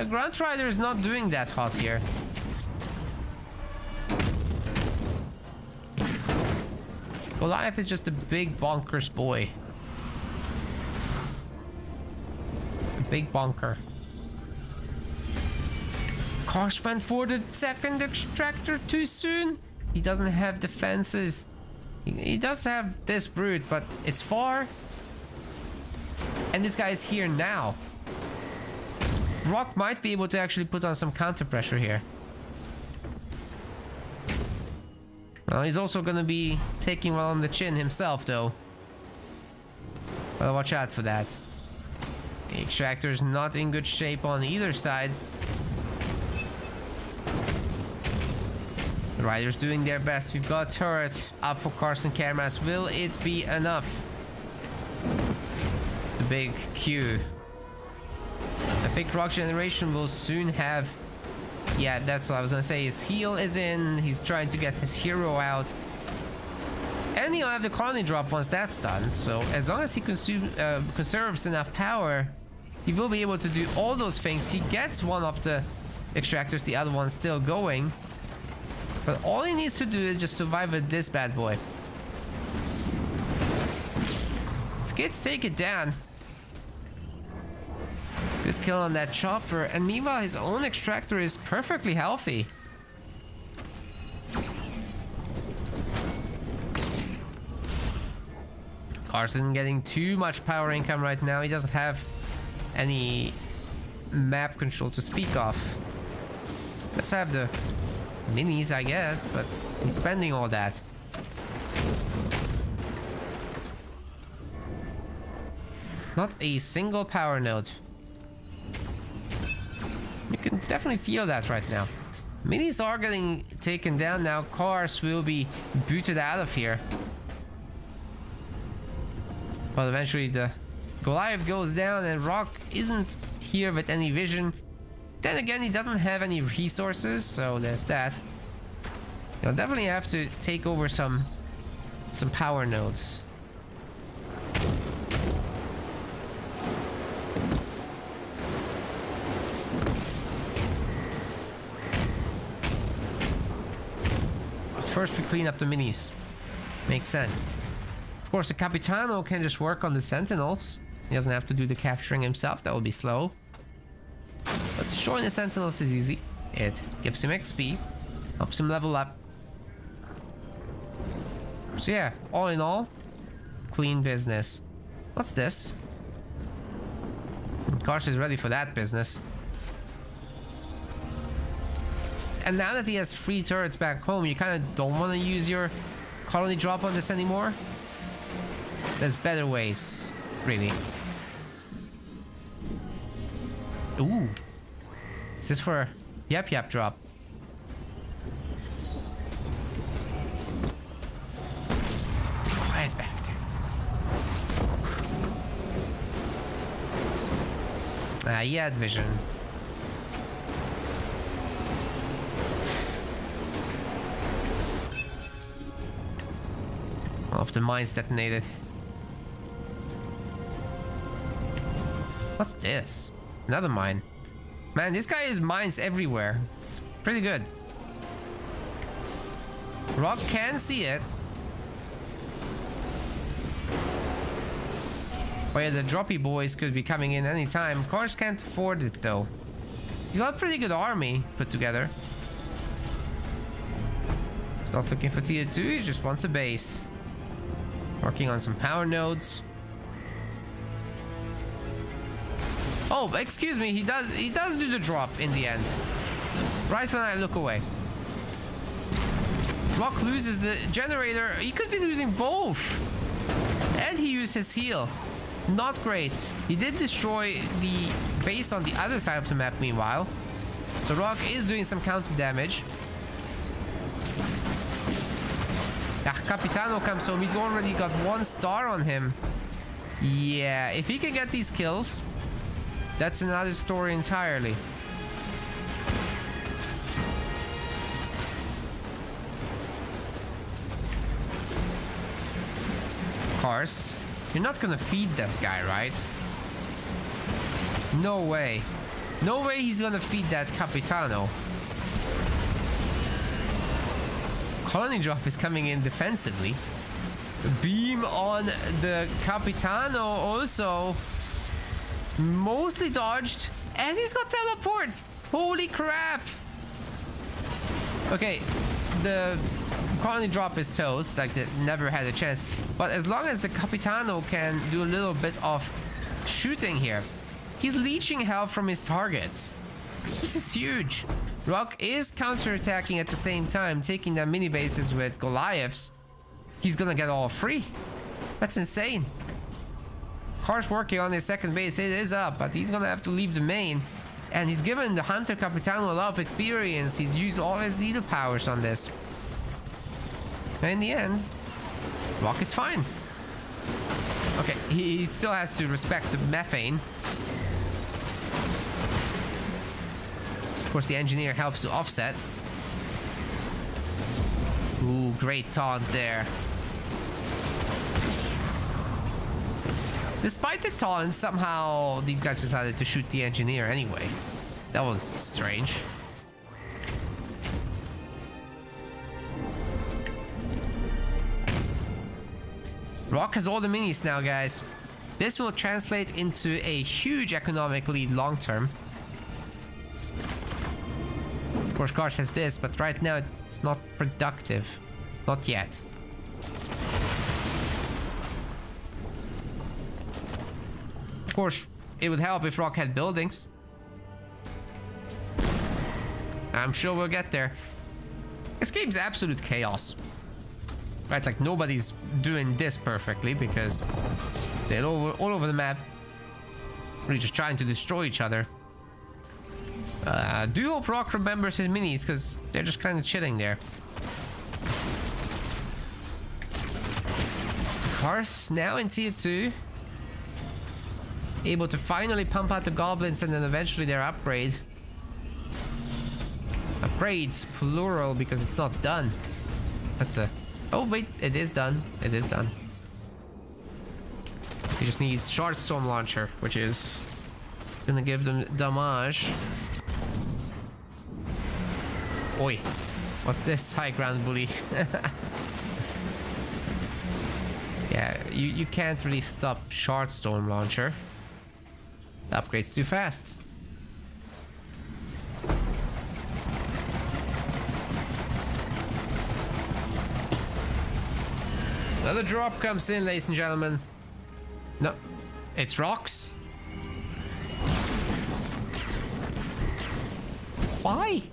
Grunt Rider is not doing that hot here. Goliath is just a big bonkers boy. A big bonker. Cars went for the second extractor too soon. He doesn't have defenses. He does have this brute, but it's far. And this guy is here now. Rock might be able to actually put on some counter pressure here. Well, he's also gonna be taking one on the chin himself, though. Well, watch out for that. The extractor's not in good shape on either side. The Riders doing their best. We've got a turret up for Carson Cameras. Will it be enough? It's the big Q. I think Rock Generation will soon have... Yeah, that's what I was gonna say. His heal is in. He's trying to get his hero out. And he'll have the colony drop once that's done. So as long as he conserves enough power, he will be able to do all those things. He gets one of the extractors, the other one's still going. But all he needs to do is just survive with this bad boy. Skids take it down. Good kill on that chopper, and meanwhile his own extractor is perfectly healthy. Carson getting too much power income right now. He doesn't have any map control to speak of. Let's have the minis, I guess, but he's spending all that. Not a single power node. You can definitely feel that right now. Minis are getting taken down now. Cars will be booted out of here. But eventually the Goliath goes down and Rock isn't here with any vision. Then again, he doesn't have any resources, so there's that. You'll definitely have to take over some power nodes. first we clean up the minis. Makes sense. Of course, the Capitano can just work on the Sentinels. He doesn't have to do the capturing himself. That will be slow. But destroying the Sentinels is easy. It gives him XP. Helps him level up. So yeah, all in all, clean business. What's this? Karsh is ready for that business. And now that he has 3 turrets back home, you kind of don't want to use your colony drop on this anymore. There's better ways, really. Ooh. Is this for Yap drop? Quiet back there. He had vision. One of the mines detonated. What's this? Another mine. Man, this guy has mines everywhere. It's pretty good. Rock can see it. Oh yeah, the droppy boys could be coming in anytime. Karsh can't afford it though. He's got a pretty good army put together. He's not looking for tier 2, he just wants a base. Working on some power nodes. Oh, excuse me, he does do the drop in the end. Right when I look away. Rock loses the generator. He could be losing both. And he used his heal. Not great. He did destroy the base on the other side of the map meanwhile. So Rock is doing some counter damage. Capitano comes home. He's already got 1 star on him. Yeah, if he can get these kills, that's another story entirely. Of course, you're not gonna feed that guy, right? No way. No way he's gonna feed that Capitano. Colony drop is coming in defensively. Beam on the Capitano also. Mostly dodged. And he's got teleport. Holy crap. Okay, the colony drop is toast. Like, they never had a chance. But as long as the Capitano can do a little bit of shooting here, he's leeching health from his targets. This is huge. Rock is counterattacking at the same time, taking down mini bases with Goliaths. He's gonna get all 3. That's insane. Karsh working on his second base. It is up, but he's gonna have to leave the main. And he's given the Hunter Capitano a lot of experience. He's used all his needle powers on this. And in the end, Rock is fine. Okay, he still has to respect the methane. Of course, the engineer helps to offset. Ooh, great taunt there. Despite the taunt, somehow these guys decided to shoot the engineer anyway. That was strange. Rock has all the minis now, guys. This will translate into a huge economic lead long term. Of course, Karsh has this, but right now it's not productive. Not yet. Of course, it would help if Rock had buildings. I'm sure we'll get there. This game's absolute chaos. Right, like nobody's doing this perfectly because they're all over the map. We're just trying to destroy each other. Do hope Rock remembers his minis because they're just kind of chilling there. Karsh now in tier 2. Able to finally pump out the goblins and then eventually their upgrade. Upgrades, plural, because it's not done. That's a... Oh wait, it is done. It is done. He just needs Shard Storm Launcher, which is gonna give them damage. Oi. What's this? High ground bully. Yeah, you can't really stop Shard Storm Launcher. The upgrade's too fast. Another drop comes in, ladies and gentlemen. No, it's rocks. Why?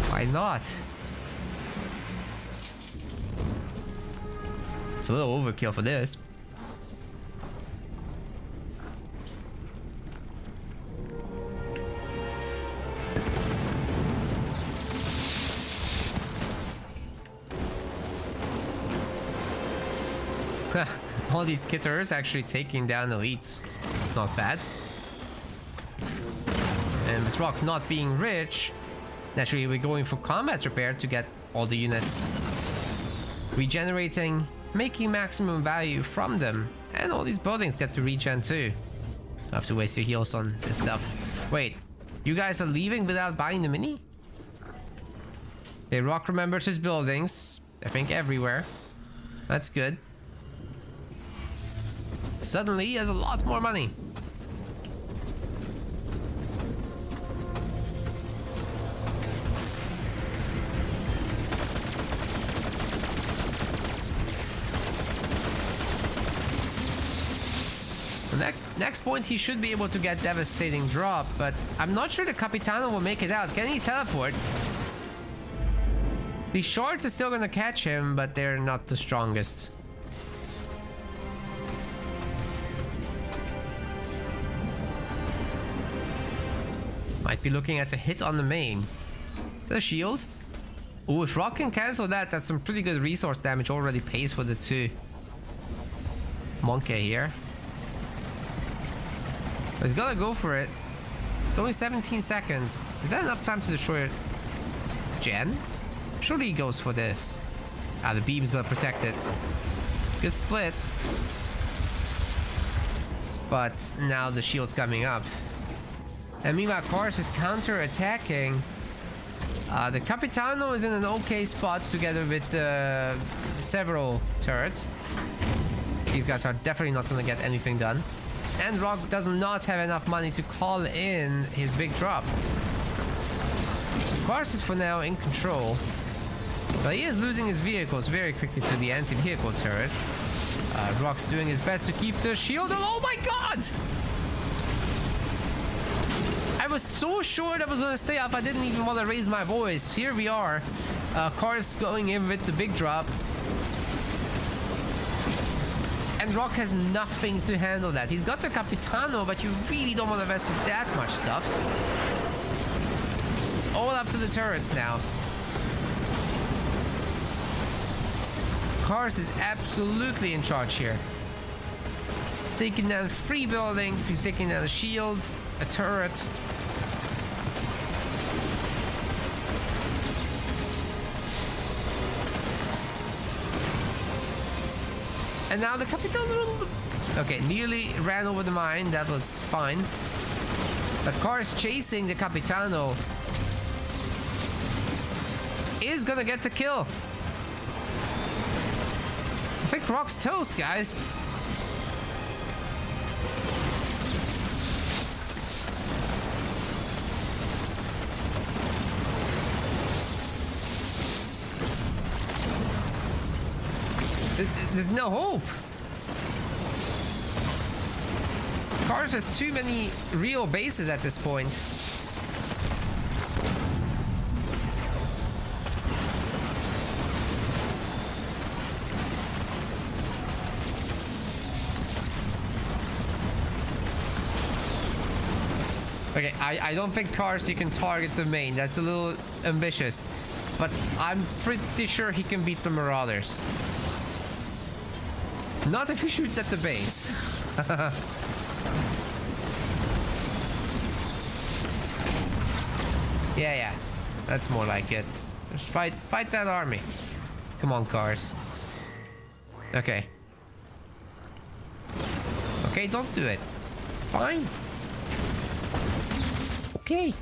Why not? It's a little overkill for this. All these kitters actually taking down elites. It's not bad. And with Rock not being rich, naturally we're going for combat repair to get all the units regenerating, making maximum value from them. And all these buildings get to regen too. Don't have to waste your heals on this stuff. Wait, you guys are leaving without buying the mini? Okay, Rock remembered his buildings. I think everywhere. That's good. Suddenly he has a lot more money. The next point he should be able to get devastating drop, but I'm not sure the Capitano will make it out. Can he teleport? The shards are still gonna catch him, but they're not the strongest. Might be looking at a hit on the main. The shield. Oh, if Rock can cancel that, that's some pretty good resource damage. Already pays for the 2. Monkey here. But he's gotta go for it. It's only 17 seconds. Is that enough time to destroy it? Gen? Surely he goes for this. Ah, the beam's gonna protect it. Good split. But now the shield's coming up. And meanwhile, Kars is counter-attacking. The Capitano is in an okay spot together with several turrets. These guys are definitely not going to get anything done. And Rock does not have enough money to call in his big drop. So Kars is for now in control. But he is losing his vehicles very quickly to the anti-vehicle turret. Rock's doing his best to keep the shield. Oh my god! I was so sure that was gonna stay up, I didn't even want to raise my voice. Here we are. Cars going in with the big drop. And Rock has nothing to handle that. He's got the Capitano, but you really don't want to mess with that much stuff. It's all up to the turrets now. Cars is absolutely in charge here. He's taking down 3 buildings, he's taking down a shield, a turret. And now the Capitano... Okay, nearly ran over the mine. That was fine. The car is chasing the Capitano. Is gonna get the kill. I think Rock's toast, guys. There's no hope. Cars has too many real bases at this point. Okay, I don't think Cars you can target the main. That's a little ambitious. But I'm pretty sure he can beat the Marauders. Not if he shoots at the base. Yeah. That's more like it. Just fight that army. Come on, Cars. Okay. Okay, don't do it. Fine. Okay.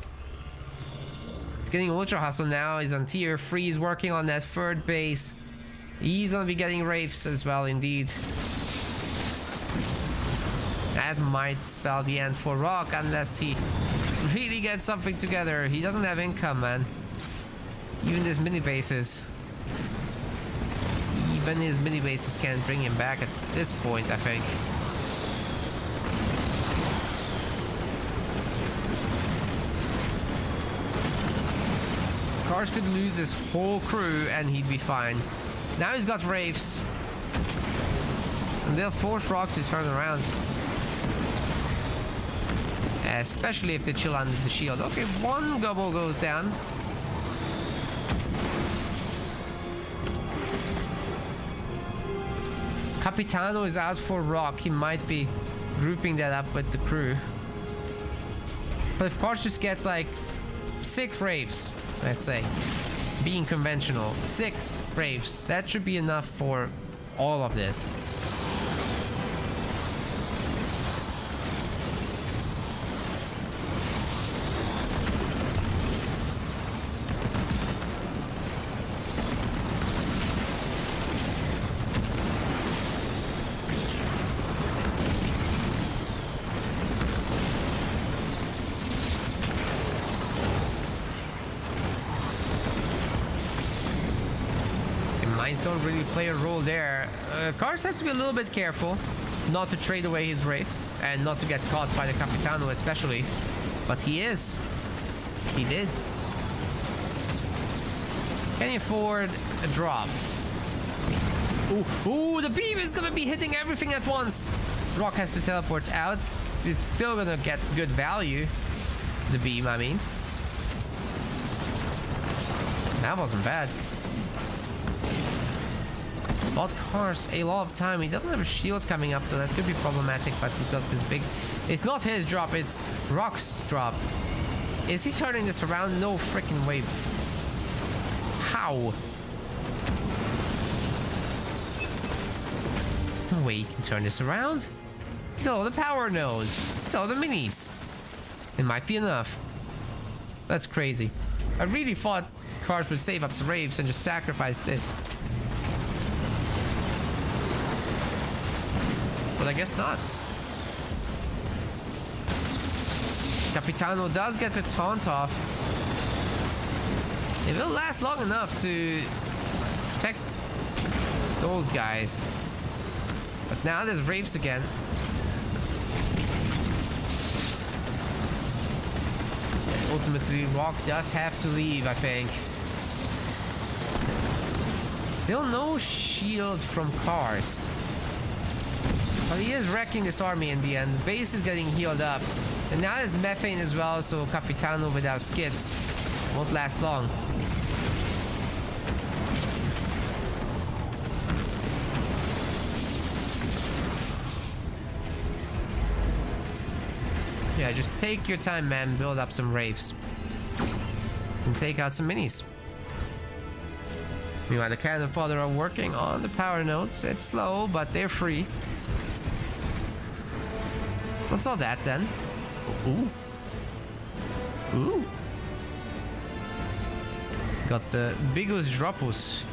getting ultra hustle now. He's on tier 3. He's working on that third base. He's gonna be getting Wraiths as well, indeed. That might spell the end for Rock unless he really gets something together. He doesn't have income, man. Even his mini bases. Even his mini bases can't bring him back at this point, I think. Cars could lose this whole crew and he'd be fine. Now he's got Wraiths. And they'll force Rock to turn around. Especially if they chill under the shield. Okay, one gobble goes down. Capitano is out for Rock. He might be grouping that up with the crew. But if Cars just gets like 6 Wraiths, let's say, being conventional, 6 Wraiths, that should be enough for all of this. Don't really play a role there. Cars has to be a little bit careful not to trade away his Wraiths and not to get caught by the Capitano especially. But he is. He did. Can he afford a drop? Ooh, ooh, the beam is gonna be hitting everything at once. Rock has to teleport out. It's still gonna get good value. The beam, I mean. That wasn't bad. Bought Cars a lot of time. He doesn't have a shield coming up though. That could be problematic, but he's got this big... It's not his drop, it's Rock's drop. Is he turning this around? No freaking way. How? There's no way he can turn this around. No, the power nose. No, the minis. It might be enough. That's crazy. I really thought Cars would save up the Wraiths and just sacrifice this. But I guess not. Capitano does get the taunt off. It will last long enough to protect those guys. But now there's Wraiths again. And ultimately, Rock does have to leave, I think. Still no shield from Cars. But he is wrecking this army in the end. The base is getting healed up. And now there's methane as well, so Capitano without skids won't last long. Yeah, just take your time, man. Build up some Wraiths. And take out some minis. Meanwhile, the Cannon Fodder are working on the power nodes. It's slow, but they're free. What's all that then? Ooh. Ooh. Got the Bigus Dropus.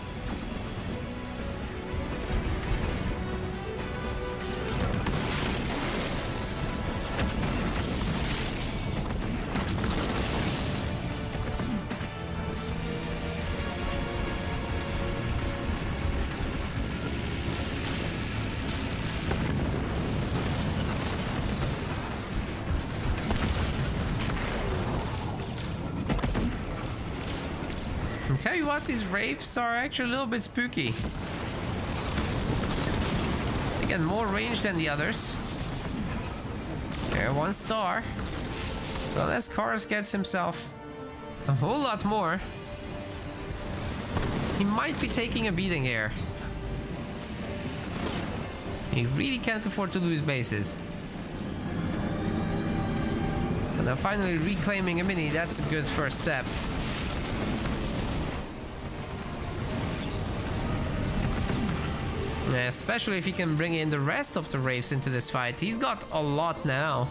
Tell you what, these Wraiths are actually a little bit spooky. They get more range than the others. They're 1 star. So unless Cars gets himself a whole lot more, he might be taking a beating here. He really can't afford to lose bases. And now finally reclaiming a mini, that's a good first step. Yeah, especially if he can bring in the rest of the Wraiths into this fight. He's got a lot now.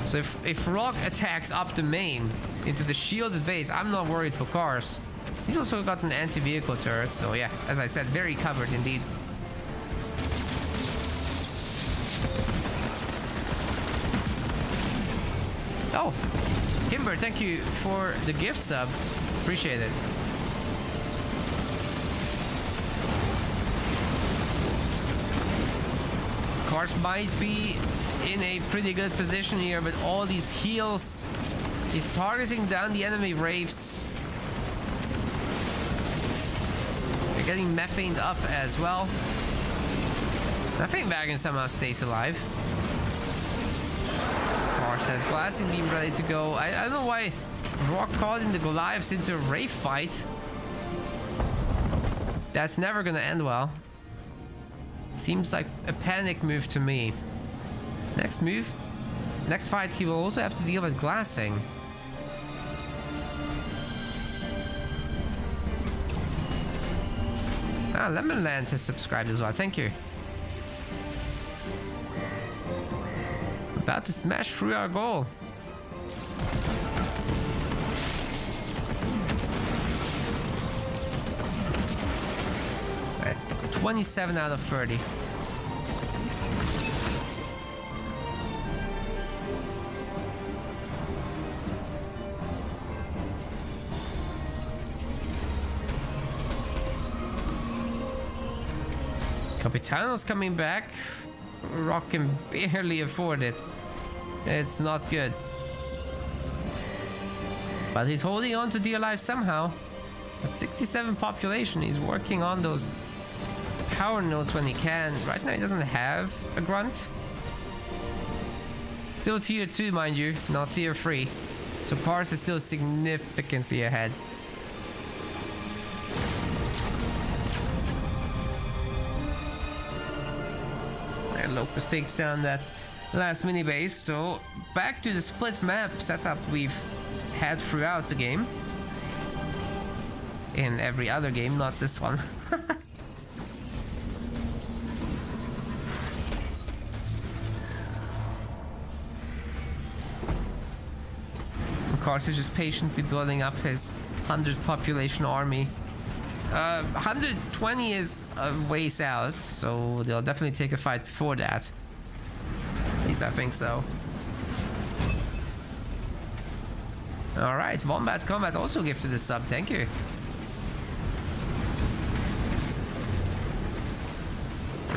So if Rock attacks up the main into the shielded base, I'm not worried for cars. He's also got an anti-vehicle turret, so yeah, as I said, very covered indeed. Oh, Kimber, thank you for the gift sub. Appreciate it. Cars might be in a pretty good position here, but all these heals is targeting down the enemy Wraiths. They're getting methaned up as well. I think Wagon somehow stays alive. Cars has blasting beam ready to go. I don't know why Rock calling the Goliaths into a Wraith fight. That's never gonna end well. Seems like a panic move to me. Next move. Next fight, he will also have to deal with glassing. Ah, Lemonland has subscribed as well. Thank you. About to smash through our goal. Right, 27 out of 30. Capitano's coming back. Rock can barely afford it. It's not good. But he's holding on to dear life somehow. At 67 population, he's working on those power nodes when he can. Right now he doesn't have a grunt. Still tier 2, mind you, not tier 3. So Cars is still significantly ahead. Locust takes down that last mini base. So back to the split map setup we've had throughout the game. In every other game, not this one. Cars is just patiently building up his 100 population army. 120 is a ways out, so they'll definitely take a fight before that. At least I think so. Alright, Wombat Combat also gifted a sub, thank you.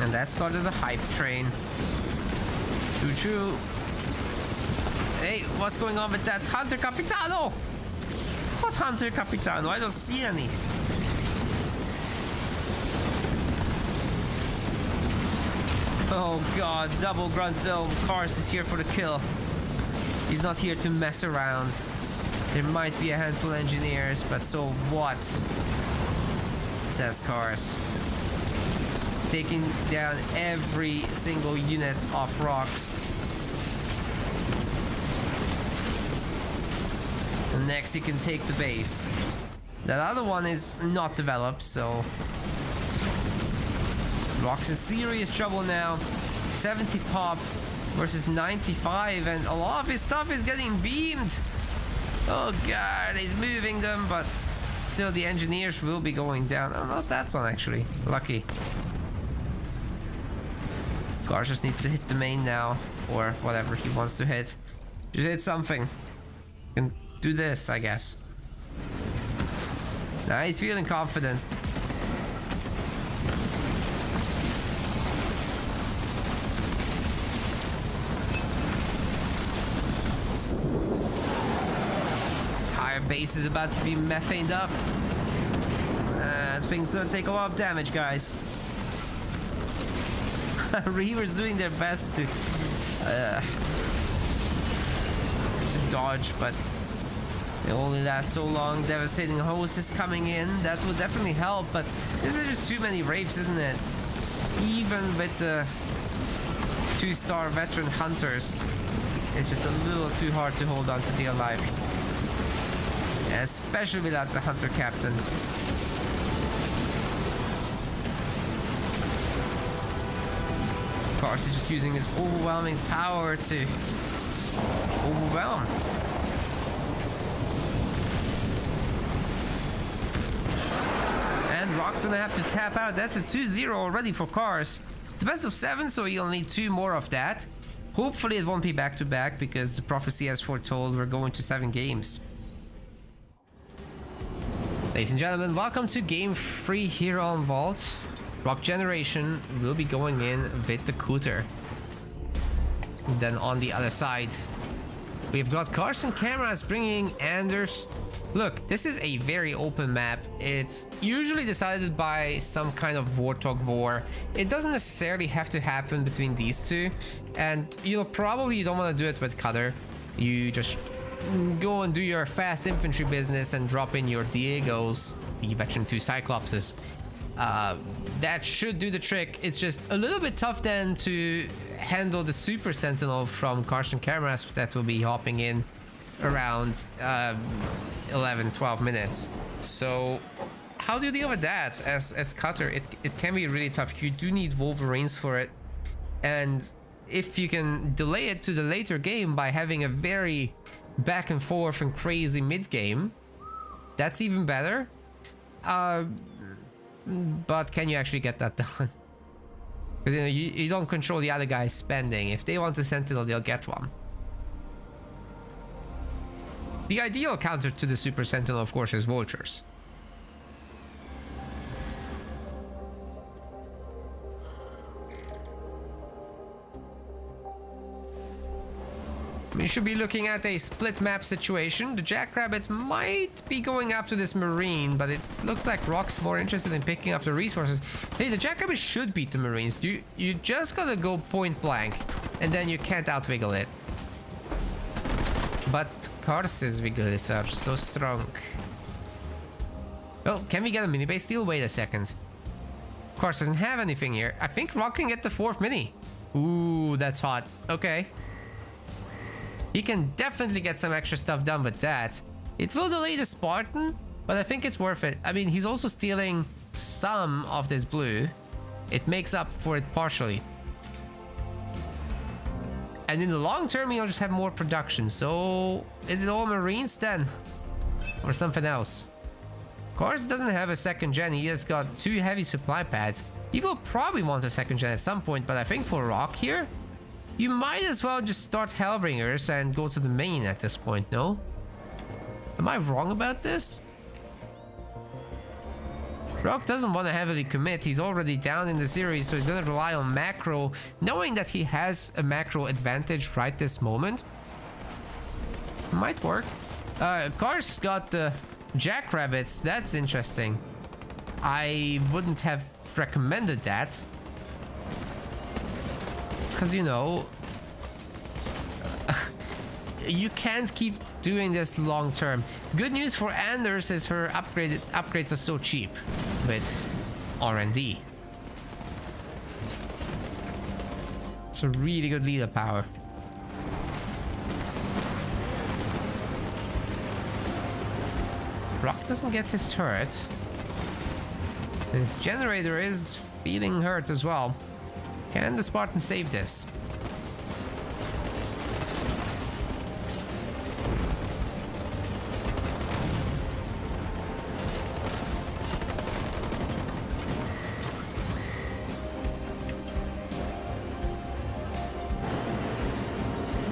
And that started the hype train. Choo choo. Hey, what's going on with that Hunter Capitano? What Hunter Capitano? I don't see any. Oh god, double grunt dome. Cars is here for the kill. He's not here to mess around. There might be a handful of engineers, but so what? Says Cars. He's taking down every single unit of rocks. And next he can take the base. That other one is not developed, so Rock's in serious trouble now. 70 pop versus 95, and a lot of his stuff is getting beamed. Oh god, he's moving them, but still the engineers will be going down. Oh, not that one actually. Lucky. Gar just needs to hit the main now, or whatever he wants to hit. Just hit something. Can do this, I guess. Now he's feeling confident. Base is about to be methaned up. That thing's gonna take a lot of damage, guys. Reaver's doing their best to dodge, but they only last so long. Devastating host is coming in. That would definitely help, but this is just too many Wraiths, isn't it? Even with the 2-star veteran hunters, it's just a little too hard to hold on to dear life. Especially without the hunter captain. Of course, he's just using his overwhelming power to overwhelmed. And Rock's gonna have to tap out. That's a 2-0 already for Cars. It's best of 7, so he'll need 2 more of that. Hopefully it won't be back-to-back because the prophecy has foretold we're going to 7 games. Ladies and gentlemen, welcome to Game 3 here on Vault. Rock Generation will be going in with the Cooter. Then on the other side, we've got Cars and Cameras bringing Anders. Look, this is a very open map. It's usually decided by some kind of Warthog war. It doesn't necessarily have to happen between these two. And, you know, probably you don't want to do it with Cutter. You just go and do your fast infantry business and drop in your Diegos, the Veteran 2 Cyclopses. That should do the trick. It's just a little bit tough then to handle the Super Sentinel from Cars and Cameras that will be hopping in around 11-12 minutes. So how do you deal with that as Cutter? It can be really tough. You do need Wolverines for it, and if you can delay it to the later game by having a very back and forth and crazy mid game, that's even better. But can you actually get that done? Because, you know, you don't control the other guy's spending. If they want a Sentinel, they'll get one. The ideal counter to the Super Sentinel, of course, is Vultures. We should be looking at a split map situation. The Jackrabbit might be going after this Marine, but it looks like Rock's more interested in picking up the resources. Hey, the Jackrabbit should beat the Marines. You just gotta go point blank, and then you can't outwiggle it. But Cars' wiggles are so strong. Well, can we get a mini base steal? Wait a second. Cars doesn't have anything here. I think Rock can get the 4th mini. Ooh, that's hot. Okay. He can definitely get some extra stuff done with that. It will delay the Spartan, but I think it's worth it. I mean, he's also stealing some of this blue. It makes up for it partially. And in the long term, he'll just have more production. So, is it all Marines then? Or something else? Cars doesn't have a 2nd gen. He has got 2 heavy supply pads. He will probably want a 2nd gen at some point, but I think for Rock here, you might as well just start Hellbringers and go to the main at this point, no? Am I wrong about this? Rock doesn't want to heavily commit. He's already down in the series, so he's going to rely on macro, knowing that he has a macro advantage right this moment. Might work. Cars got the Jackrabbits. That's interesting. I wouldn't have recommended that. Because, you know, you can't keep doing this long term. Good news for Anders is her upgrades are so cheap with R&D. It's a really good leader power. Rock doesn't get his turret. His generator is feeling hurt as well. Can the Spartan save this?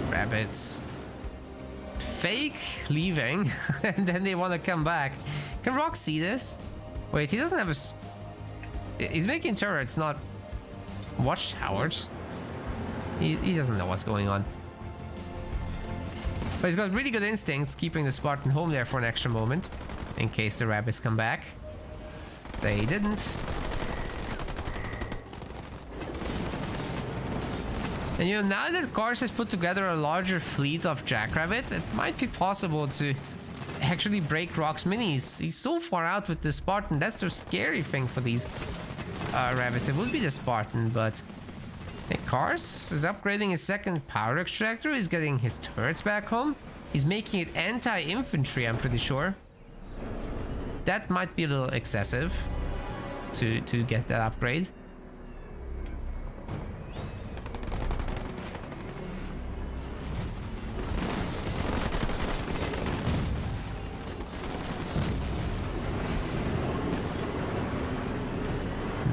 Rabbits fake leaving and then they want to come back. Can Rock see this? Wait, he doesn't have a... He's making turrets, not watchtowers. He doesn't know what's going on. But he's got really good instincts, keeping the Spartan home there for an extra moment in case the rabbits come back. They didn't. And you know, now that Cars has put together a larger fleet of Jackrabbits, it might be possible to actually break Rock's minis. He's so far out with the Spartan. That's the scary thing for these rabbits. It would be the Spartan, but hey, Cars is upgrading his 2nd power extractor. He's getting his turrets back home. He's making it anti-infantry, I'm pretty sure. That might be a little excessive to get that upgrade.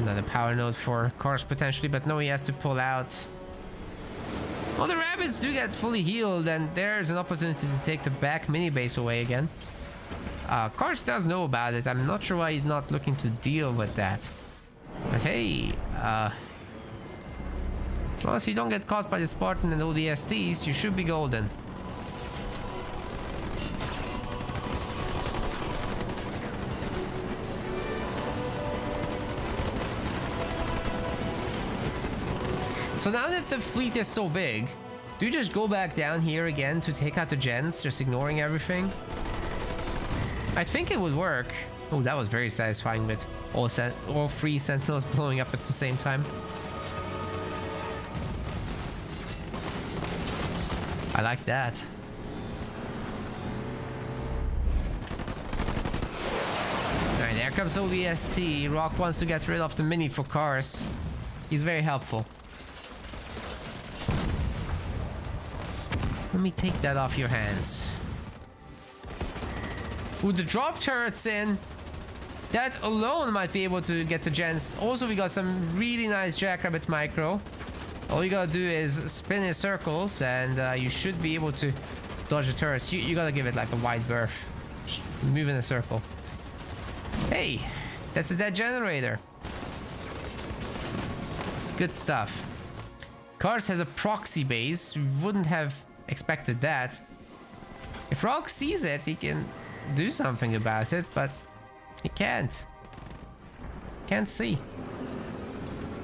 Another power node for Cars potentially, but no, he has to pull out. Well, the rabbits do get fully healed, and there's an opportunity to take the back mini base away again. Cars does know about it. I'm not sure why he's not looking to deal with that. But hey, as long as you don't get caught by the Spartan and ODSTs, you should be golden. So now that the fleet is so big, do you just go back down here again to take out the gens, just ignoring everything? I think it would work. Oh, that was very satisfying with all 3 sentinels blowing up at the same time. I like that. Alright, there comes ODST. Rock wants to get rid of the mini for Cars. He's very helpful. Let me take that off your hands. With the drop turrets in, that alone might be able to get the gens. Also, we got some really nice Jackrabbit micro. All you gotta do is spin in circles, and you should be able to dodge the turrets. You gotta give it like a wide berth. Just move in a circle. Hey, that's a dead generator. Good stuff. Cars has a proxy base. We wouldn't have expected that. If Rock sees it, he can do something about it, but he can't. Can't see.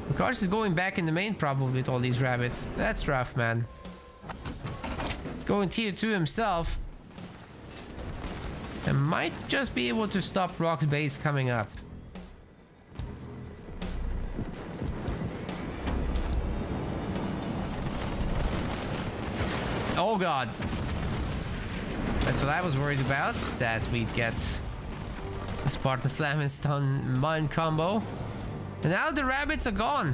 The Cars is going back in the main probably with all these rabbits. That's rough, man. He's going tier 2 himself. And might just be able to stop Rock's base coming up. Oh god. That's what I was worried about. That we'd get a Spartan Slam and Stun Mine combo. And now the rabbits are gone.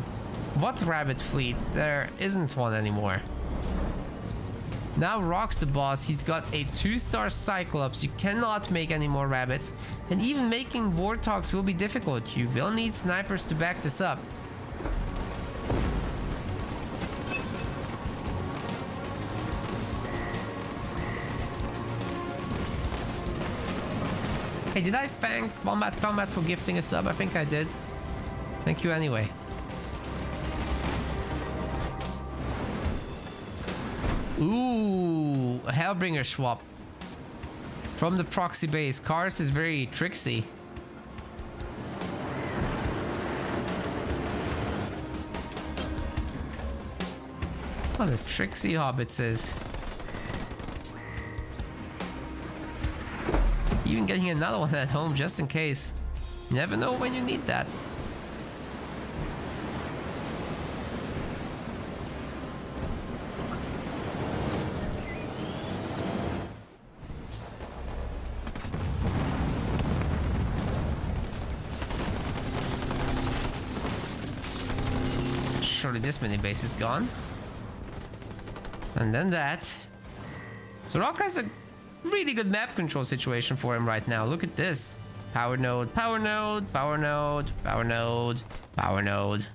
What rabbit fleet? There isn't one anymore. Now Rock's the boss. He's got a 2-star Cyclops. You cannot make any more rabbits. And even making Warthogs will be difficult. You will need snipers to back this up. Hey, did I thank Wombat Combat for gifting a sub? I think I did. Thank you anyway. Ooh, a Hellbringer swap. From the proxy base. Cars is very tricksy. Oh, the tricksy hobbits is. Even getting another one at home just in case. You never know when you need that. Surely this mini base is gone. And then that. So Rock has a really good map control situation for him right now. Look at this. Power node, power node, power node, power node, power node.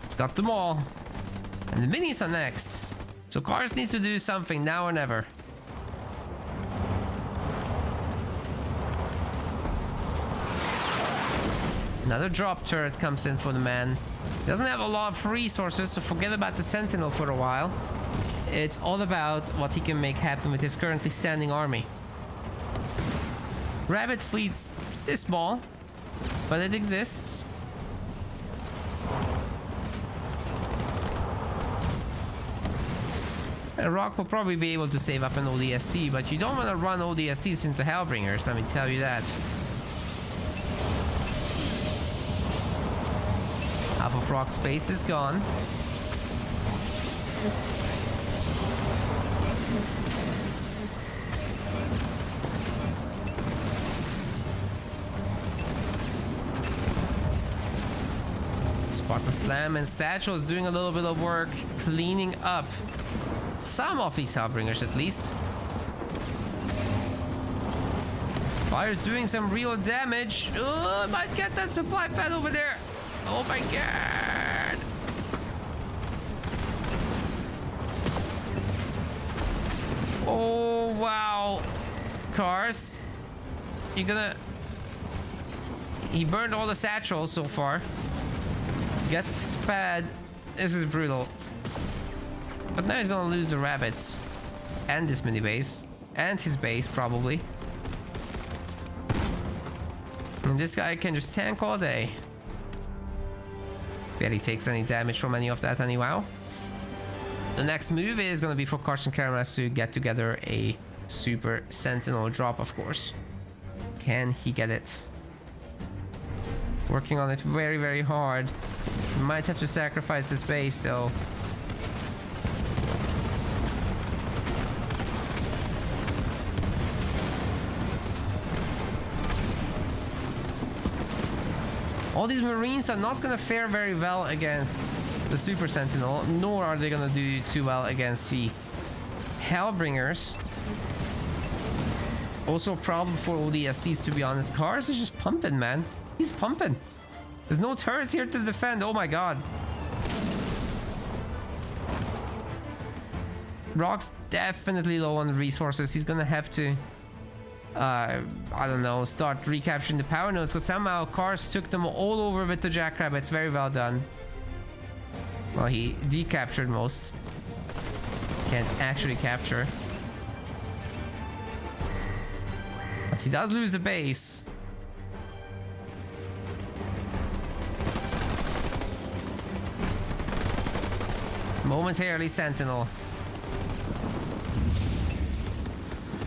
It's got them all. And the minis are next. So Cars needs to do something now or never. Another drop turret comes in for the man. Doesn't have a lot of resources, so forget about the Sentinel for a while. It's all about what he can make happen with his currently standing army. Rabbit fleet's this small, but it exists. And Rock will probably be able to save up an ODST, but you don't want to run ODSTs into Hellbringers, let me tell you that. Half of Rock's base is gone. Spartan Slam and Satchel is doing a little bit of work cleaning up some of these Hellbringers at least. Fire's doing some real damage. Oh, might get that supply pad over there. Oh my god. Oh wow. Cars. You're gonna... He burned all the satchels so far. Gets bad. This is brutal. But now he's gonna lose the rabbits. And this mini base. And his base, probably. And this guy can just tank all day. Barely takes any damage from any of that anyhow. The next move is gonna be for Carson Karamas to get together a Super Sentinel drop, of course. Can he get it? Working on it very, very hard. Might have to sacrifice this base though. All these Marines are not gonna fare very well against the Super Sentinel, nor are they gonna do too well against the Hellbringers. It's also a problem for ODSCs, to be honest. Cars is just pumping, man. He's pumping. There's no turrets here to defend. Oh my god. Rock's definitely low on resources. He's gonna have to I don't know, start recapturing the power nodes, because somehow Cars took them all over with the Jackrabbits. Very well done. Well, he decaptured most. Can't actually capture. But he does lose the base. Momentarily Sentinel.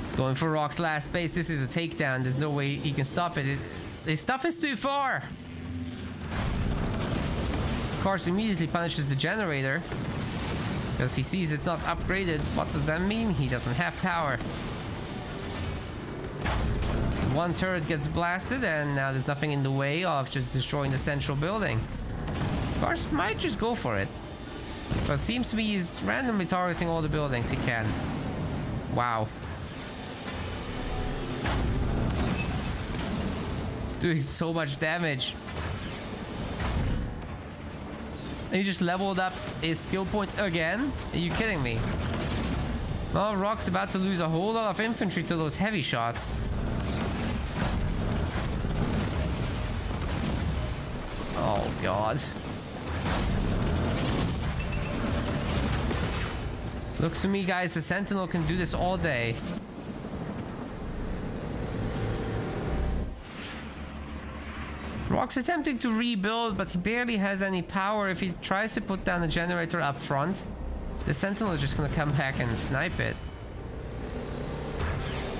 He's going for Rock's last base. This is a takedown. There's no way he can stop it. His stuff is too far. Cars immediately punishes the generator because he sees it's not upgraded. What does that mean? He doesn't have power. One turret gets blasted and now there's nothing in the way of just destroying the central building. Cars might just go for it. But it seems to be he's randomly targeting all the buildings he can. Wow. It's doing so much damage. And he just leveled up his skill points again? Are you kidding me? Well, Rock's about to lose a whole lot of infantry to those heavy shots. Oh god. Looks to me, guys, the Sentinel can do this all day. Rock's attempting to rebuild, but he barely has any power. If he tries to put down a generator up front, the Sentinel is just gonna come back and snipe it.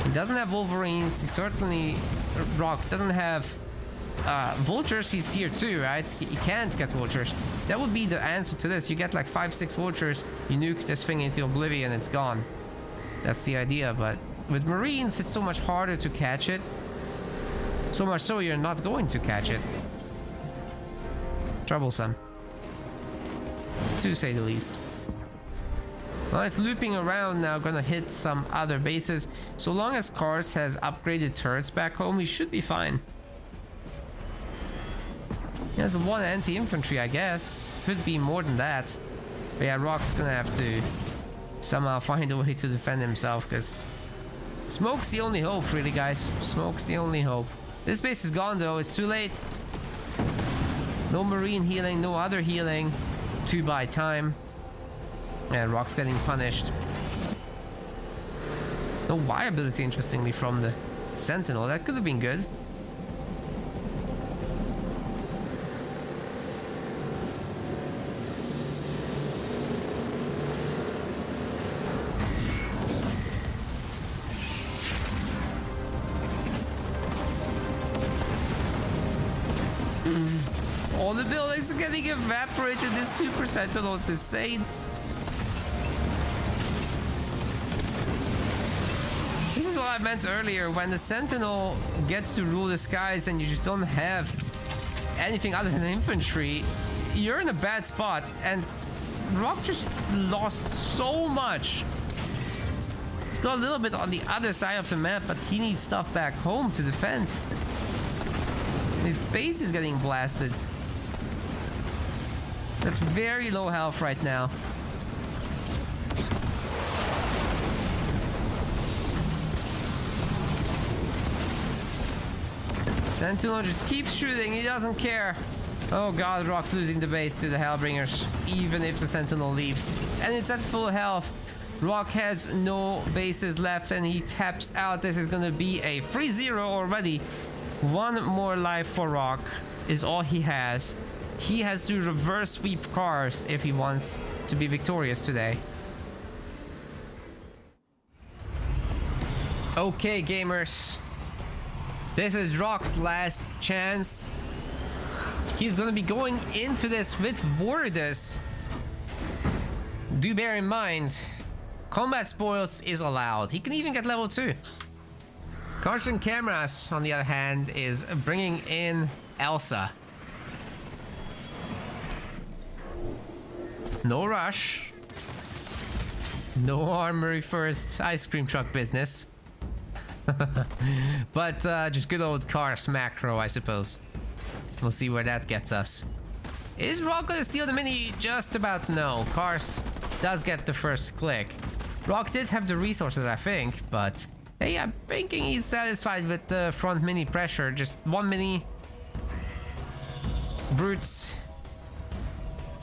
He doesn't have Wolverines. He certainly... Rock doesn't have... Vultures. He's tier 2, right? He can't get Vultures. That would be the answer to this. You get like 5-6 Vultures, you nuke this thing into oblivion, it's gone. That's the idea, but with Marines, it's so much harder to catch it. So much so you're not going to catch it. Troublesome, to say the least. Well, it's looping around now, gonna hit some other bases. So long as Cars has upgraded turrets back home, we should be fine. He has one anti-infantry, I guess. Could be more than that. But yeah, Rock's gonna have to somehow find a way to defend himself, because smoke's the only hope, really, guys. Smoke's the only hope. This base is gone, though. It's too late. No Marine healing, no other healing. 2 by time. And Rock's getting punished. No viability, interestingly, from the Sentinel. That could have been good. All the buildings are getting evaporated. This Super Sentinel is insane. This is what I meant earlier. When the Sentinel gets to rule the skies and you just don't have anything other than infantry, you're in a bad spot. And Rock just lost so much. He's got a little bit on the other side of the map, but he needs stuff back home to defend. His base is getting blasted. It's at very low health right now. Sentinel just keeps shooting, he doesn't care. Oh god, Rock's losing the base to the Hellbringers, even if the Sentinel leaves. And it's at full health. Rock has no bases left and he taps out. This is gonna be a 3-0 already. One more life for Rock is all he has. He has to reverse sweep cars if he wants to be victorious today. Okay, gamers. This is Rock's last chance. He's gonna be going into this with Wardus. Do bear in mind, combat spoils is allowed. He can even get level 2. Carson Cameras, on the other hand, is bringing in Elsa. No rush. No armory first ice cream truck business. But just good old Cars macro, I suppose. We'll see where that gets us. Is Rock gonna steal the mini? Just about no. Cars does get the first click. Rock did have the resources, I think, but hey, I'm thinking he's satisfied with the front mini pressure. Just one mini. Brutes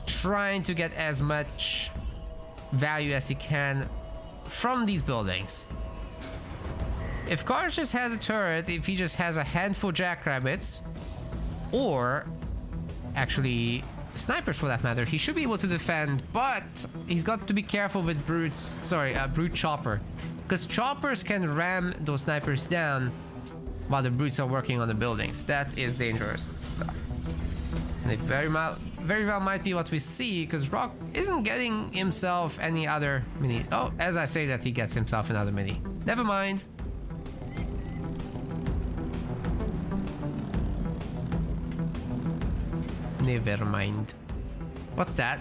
trying to get as much value as he can from these buildings. If Cars just has a turret, if he just has a handful of jackrabbits, or actually snipers for that matter, he should be able to defend, but he's got to be careful with brutes. Sorry, brute chopper, because choppers can ram those snipers down while the brutes are working on the buildings. That is dangerous stuff, and it very well might be what we see, because Rock isn't getting himself any other mini. Oh, as I say that, he gets himself another mini. Never mind. Never mind. What's that?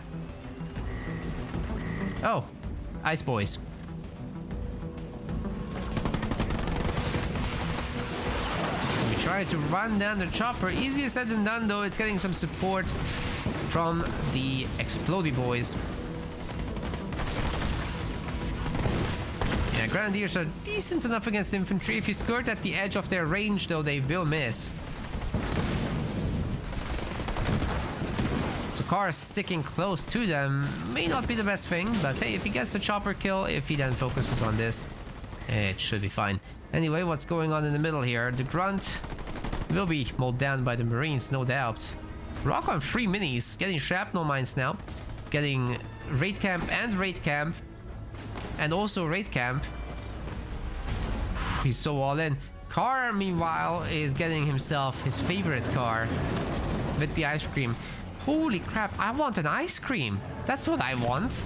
Oh, Ice Boys. We try to run down the chopper. Easier said than done, though. It's getting some support from the Explodey boys. Yeah, Grenadiers are decent enough against infantry. If you skirt at the edge of their range, though, they will miss. Cars sticking close to them may not be the best thing, but hey, if he gets the chopper kill, if he then focuses on this, it should be fine. Anyway, what's going on in the middle here? The grunt will be mowed down by the Marines, no doubt. Rock on 3 minis, getting shrapnel mines now, getting raid camp, and also raid camp. He's so all in. Car, meanwhile, is getting himself his favorite car with the ice cream. Holy crap, I want an ice cream. That's what I want.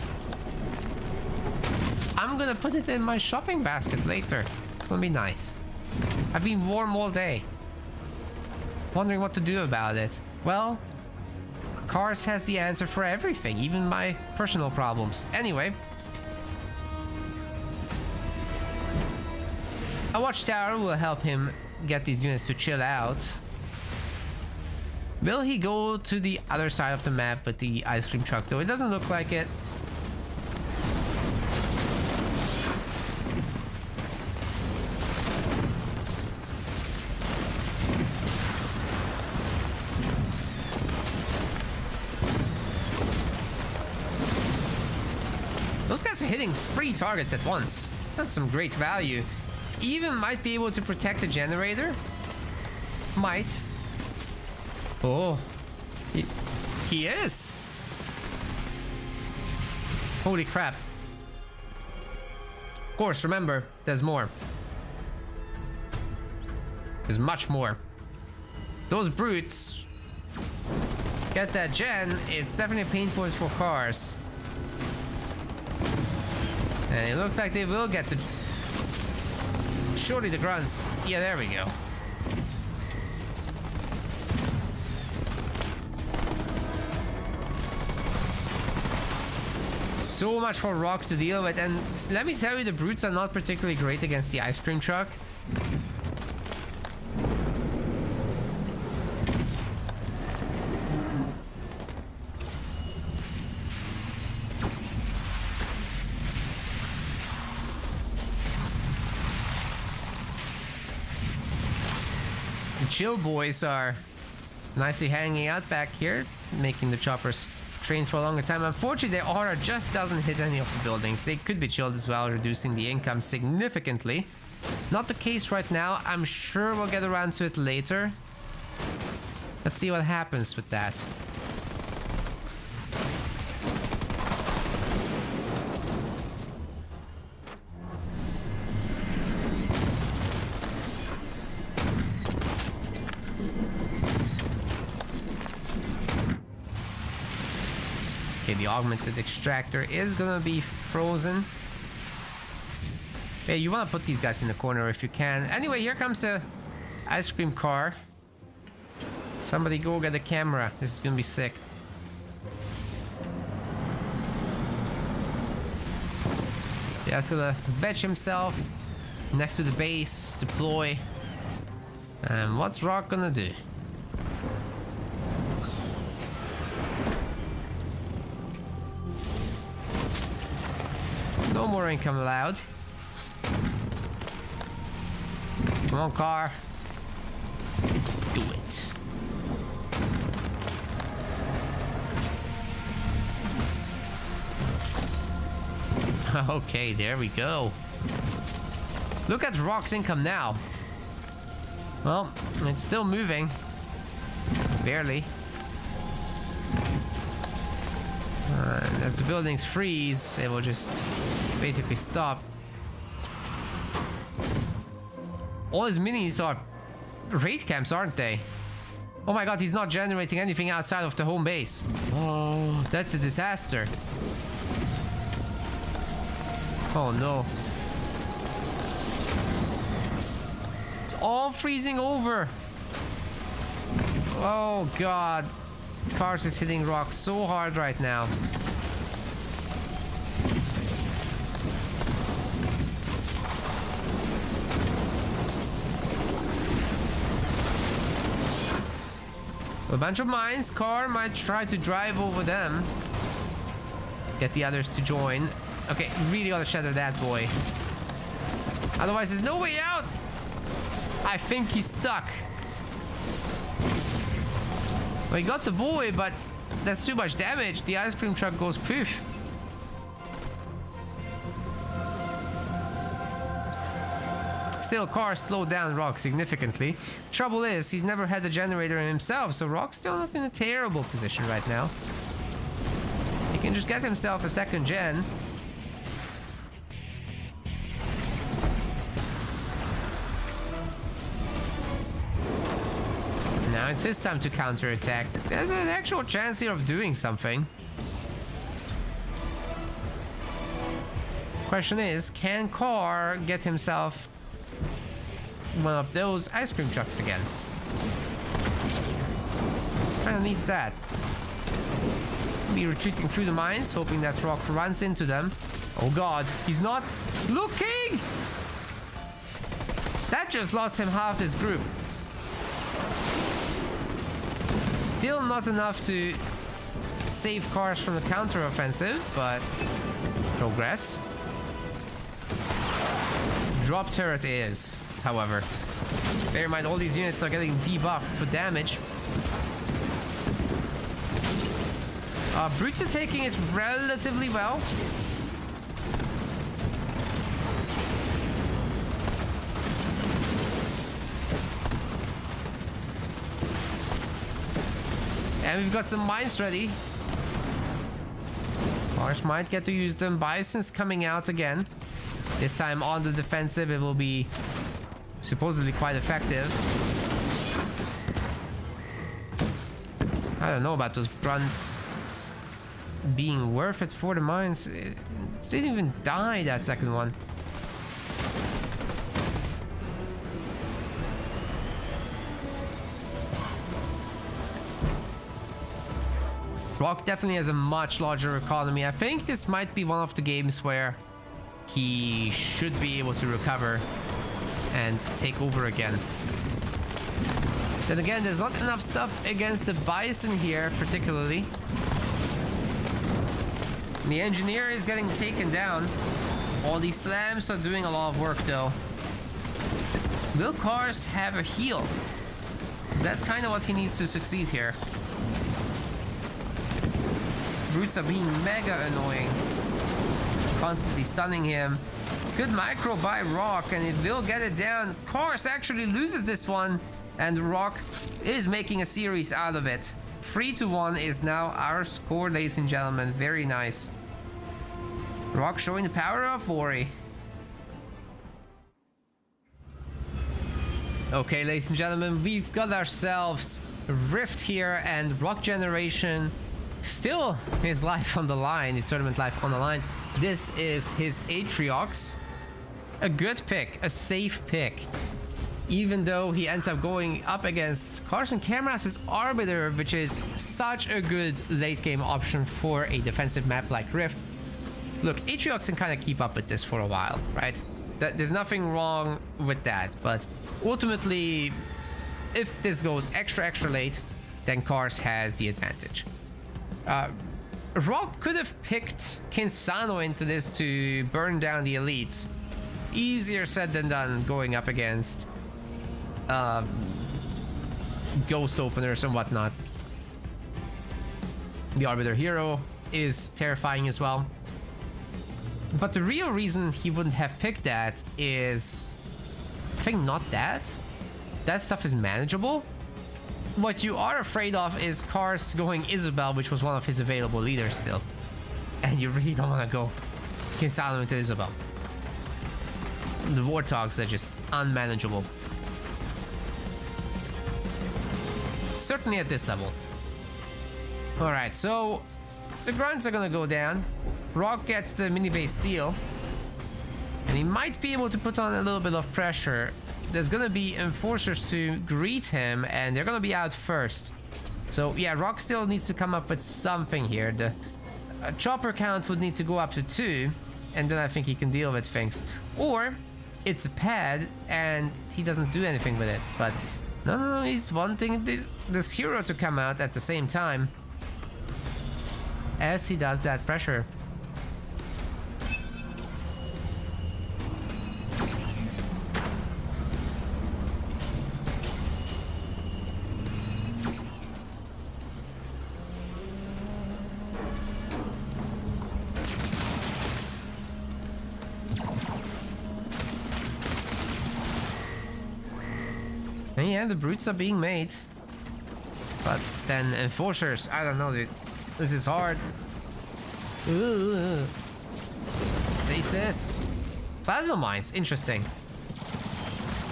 I'm gonna put it in my shopping basket later. It's gonna be nice. I've been warm all day, wondering what to do about it. Well, Cars has the answer for everything, even my personal problems. Anyway, a watchtower will help him get these units to chill out. Will he go to the other side of the map with the ice cream truck, though? It doesn't look like it. Those guys are hitting 3 targets at once. That's some great value. Even might be able to protect the generator. Might. Oh, he is. Holy crap. Of course, remember, there's more. There's much more. Those brutes get that gen. It's definitely a pain point for Cars. And it looks like they will get the... Surely the grunts. Yeah, there we go. So much for Rock to deal with, and let me tell you, the brutes are not particularly great against the ice cream truck. The chill boys are nicely hanging out back here, making the choppers train for a longer time. Unfortunately, their aura just doesn't hit any of the buildings. They could be chilled as well, reducing the income significantly. Not the case right now. I'm sure we'll get around to it later. Let's see what happens with that. Okay, the augmented extractor is gonna be frozen. Yeah, you want to put these guys in the corner if you can. Anyway, here comes the ice cream car. Somebody go get a camera. This is gonna be sick. Yeah, he's gonna veg himself next to the base, deploy. And what's Rock gonna do? No more income allowed. Come on, car. Do it. Okay, there we go. Look at Rock's income now. Well, it's still moving. Barely. And as the buildings freeze, it will just basically stop. All his minis are raid camps, aren't they? Oh my god, he's not generating anything outside of the home base. Oh, that's a disaster. Oh no. It's all freezing over. Oh god. Cars is hitting Rock so hard right now. A bunch of mines. Car might try to drive over them. Get the others to join. Okay, really gotta shatter that boy. Otherwise, there's no way out. I think he's stuck. Well, he got the boy, but that's too much damage. The ice cream truck goes poof. Still, car slowed down Rock significantly. Trouble is, he's never had a generator himself, so Rock's still not in a terrible position right now. He can just get himself a second gen. Now it's his time to counterattack. There's an actual chance here of doing something. Question is, can Car get himself one of those ice cream trucks again? Kinda needs that. Be retreating through the mines, hoping that Rock runs into them. Oh god, he's not looking! That just lost him half his group. Still not enough to save Cars from the counter-offensive, but progress. Drop turret is, however. Bear in mind, all these units are getting debuffed for damage. Brutes are taking it relatively well. And we've got some mines ready. Mars might get to use them. Bison's coming out again. This time on the defensive, it will be supposedly quite effective. I don't know about those grunts being worth it for the mines. It didn't even die, that second one. Rock definitely has a much larger economy. I think this might be one of the games where he should be able to recover and take over again. Then again, there's not enough stuff against the Bison here, particularly. The engineer is getting taken down. All these slams are doing a lot of work though. Will Cars have a heal? 'Cause that's kind of what he needs to succeed here. Brutes are being mega annoying. Constantly stunning him. Good micro by Rock, and it will get it down. Course actually loses this one, and Rock is making a series out of it. 3-1 is now our score, ladies and gentlemen. Very nice. Rock showing the power of Ori. Okay, ladies and gentlemen, we've got ourselves a Rift here, and Rock Generation still his life on the line, his tournament life on the line. This is his Atriox. A good pick, a safe pick. Even though he ends up going up against Carson Cameras' Arbiter, which is such a good late game option for a defensive map like Rift. Look, Atriox can kind of keep up with this for a while, right? There's nothing wrong with that, but ultimately, if this goes extra late, then Cars has the advantage. Rock could have picked Kinsano into this to burn down the elites. Easier said than done going up against ghost openers and whatnot. The Arbiter Hero is terrifying as well. But the real reason he wouldn't have picked that is, I think, not that. That stuff is manageable. What you are afraid of is Cars going Isabel, which was one of his available leaders still. And you really don't want to go Kinsano into Isabel. The Warthogs are just unmanageable. Certainly at this level. Alright, so the grunts are gonna go down. Rock gets the mini base steal. And he might be able to put on a little bit of pressure. There's gonna be enforcers to greet him, and they're gonna be out first. So yeah, Rock still needs to come up with something here. The chopper count would need to go up to 2, and then I think he can deal with things. Or it's a pad and he doesn't do anything with it. But no, he's wanting this hero to come out at the same time as he does that pressure. And yeah, the brutes are being made. But then enforcers, I don't know, dude. This is hard. Ooh. Stasis. Plasma mines, interesting.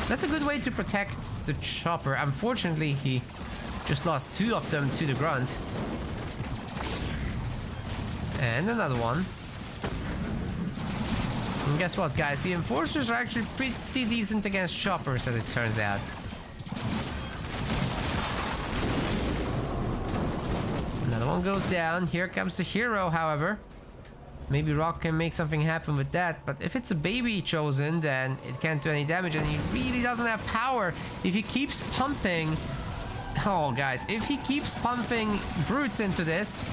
That's a good way to protect the chopper. Unfortunately, he just lost 2 of them to the grunt. And another one. And guess what, guys? The enforcers are actually pretty decent against choppers, as it turns out. Another one goes down. Here comes the hero, however. Maybe Rock can make something happen with that, but if it's a baby chosen, then it can't do any damage, and he really doesn't have power. If he keeps pumping... Oh, guys, if he keeps pumping brutes into this,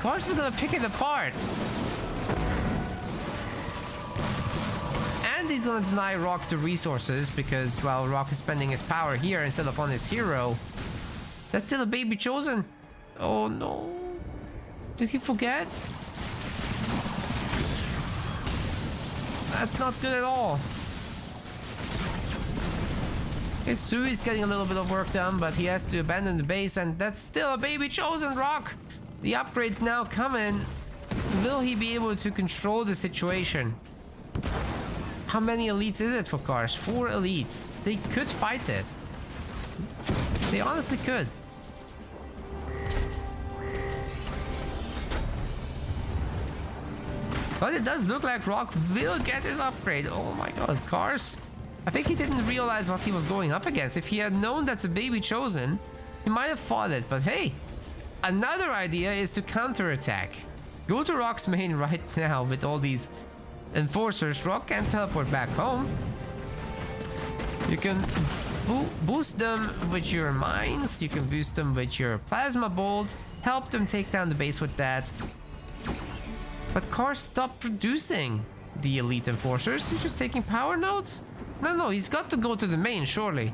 Cars is gonna pick it apart. And he's gonna deny Rock the resources, because, well, Rock is spending his power here instead of on his hero. That's still a baby chosen. Oh no. Did he forget? That's not good at all. Sue is getting a little bit of work done, but he has to abandon the base, and that's still a baby chosen. Rock. The upgrade's now coming. Will he be able to control the situation? How many elites is it for Cars? 4 elites. They could fight it. They honestly could. But it does look like Rock will get his upgrade. Oh my god, Cars. I think he didn't realize what he was going up against. If he had known that's a baby chosen, he might have fought it. But hey, another idea is to counterattack. Go to Rock's main right now with all these enforcers. Rock can teleport back home. You can boost them with your mines. You can boost them with your plasma bolt. Help them take down the base with that. But Cars stopped producing the elite enforcers. He's just taking power nodes? No, he's got to go to the main, surely.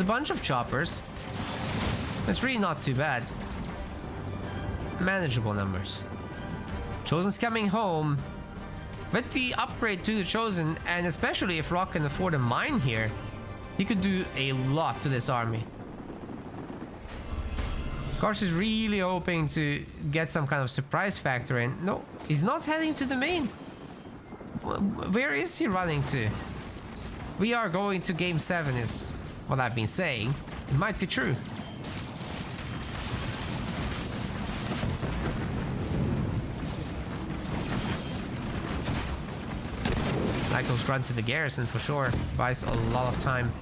It's a bunch of choppers. It's really not too bad. Manageable numbers. Chosen's coming home. With the upgrade to the Chosen, and especially if Rock can afford a mine here, he could do a lot to this army. Kars is really hoping to get some kind of surprise factor in. No, he's not heading to the main. Where is he running to? We are going to game 7 is what I've been saying. It might be true. Like those grunts in the garrison for sure. Buys a lot of time.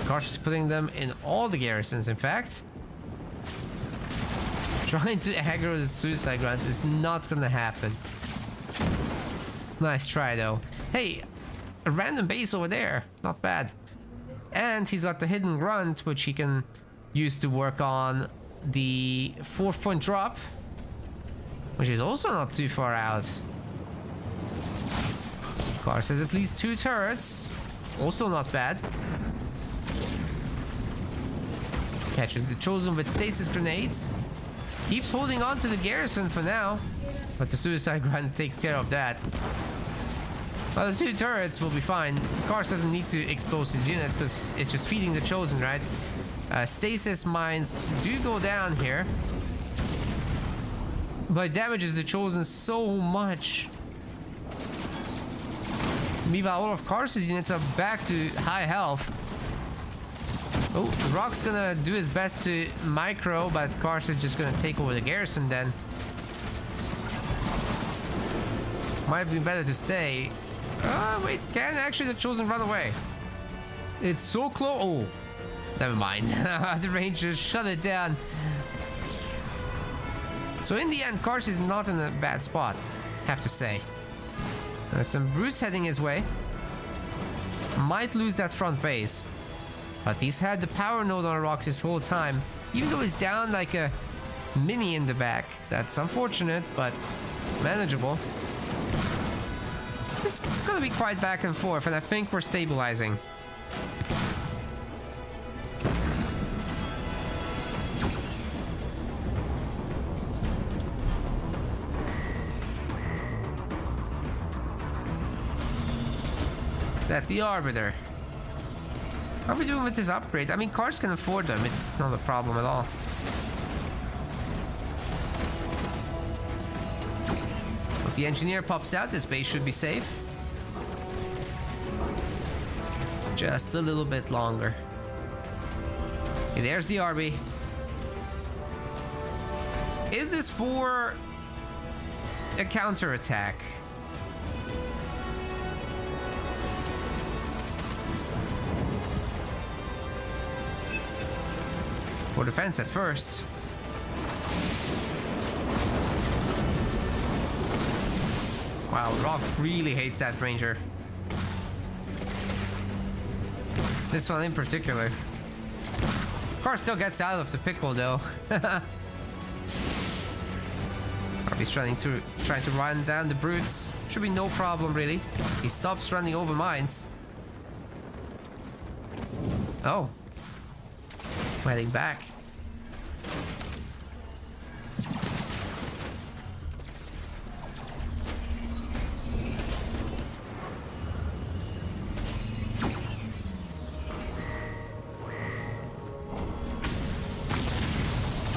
Kars is putting them in all the garrisons, in fact. Trying to aggro the suicide grunt is not gonna happen. Nice try though. Hey, a random base over there. Not bad. And he's got the hidden grunt, which he can use to work on the 4th-point drop, which is also not too far out. Kars has at least 2 turrets. Also not bad. Catches the Chosen with stasis grenades. Keeps holding on to the garrison for now. But the suicide grunt takes care of that. Well, the 2 turrets will be fine. Kars doesn't need to expose his units because it's just feeding the Chosen, right? Stasis mines do go down here. But it damages the Chosen so much. Meanwhile, all of Kars' units are back to high health. Oh, Rock's gonna do his best to micro, but Kars is just gonna take over the garrison then. Might be better to stay. Wait, can actually the Chosen run away? It's so close. Oh, never mind. The Rangers shut it down. So in the end, Kars is not in a bad spot, have to say. Some brutes heading his way. Might lose that front base. But he's had the power node on Rock this whole time. Even though he's down like a mini in the back. That's unfortunate, but manageable. This is gonna be quite back and forth, and I think we're stabilizing. Is that the Arbiter? How are we doing with his upgrades? I mean, Kars can afford them. It's not a problem at all. Once the engineer pops out, this base should be safe. Just a little bit longer. Okay, there's the RB. Is this for a counterattack? For defense at first. Wow, Rock really hates that Ranger. This one in particular. Kars still gets out of the pickle though. He's trying to run down the brutes. Should be no problem really. He stops running over mines. Oh. Heading back.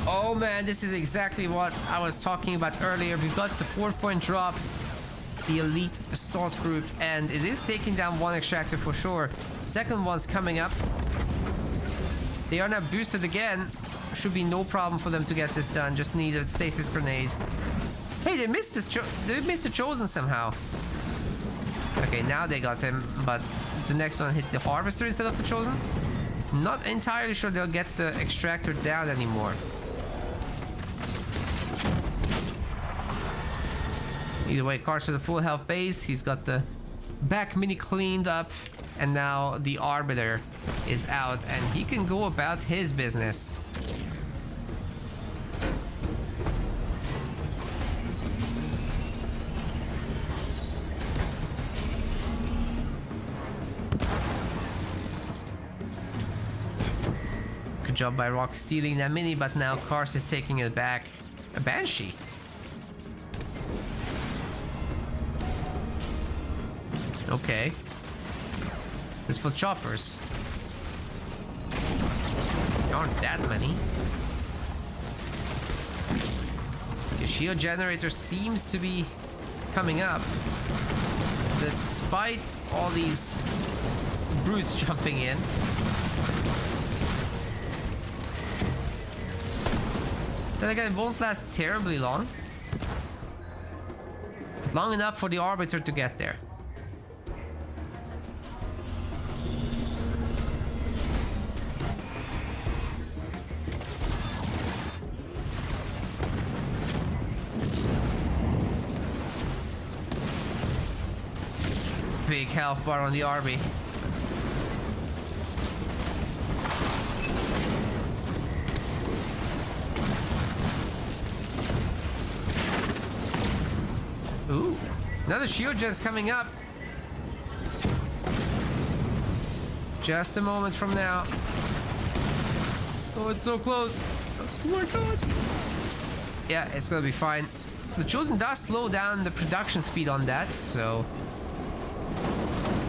Oh man, this is exactly what I was talking about earlier. We've got the 4-point drop, the elite assault group, and it is taking down one extractor for sure. Second one's coming up. They are now boosted again. Should be no problem for them to get this done. Just need a stasis grenade. Hey, they missed this. They missed the Chosen somehow. Okay, now they got him, but the next one hit the harvester instead of the Chosen. Not entirely sure they'll get the extractor down anymore. Either way, Kars has a full health base. He's got the back mini cleaned up. And now the Arbiter is out and he can go about his business. job by Rock stealing that mini, but now Kars is taking it back. A Banshee. Okay. This is for choppers. There aren't that many. The shield generator seems to be coming up. Despite all these brutes jumping in. Then again, it won't last terribly long. But long enough for the Arbiter to get there. Big health bar on the RB. Ooh, another shield gen's coming up. Just a moment from now. Oh, it's so close. Oh my god. Yeah, it's gonna be fine. The Chosen does slow down the production speed on that, so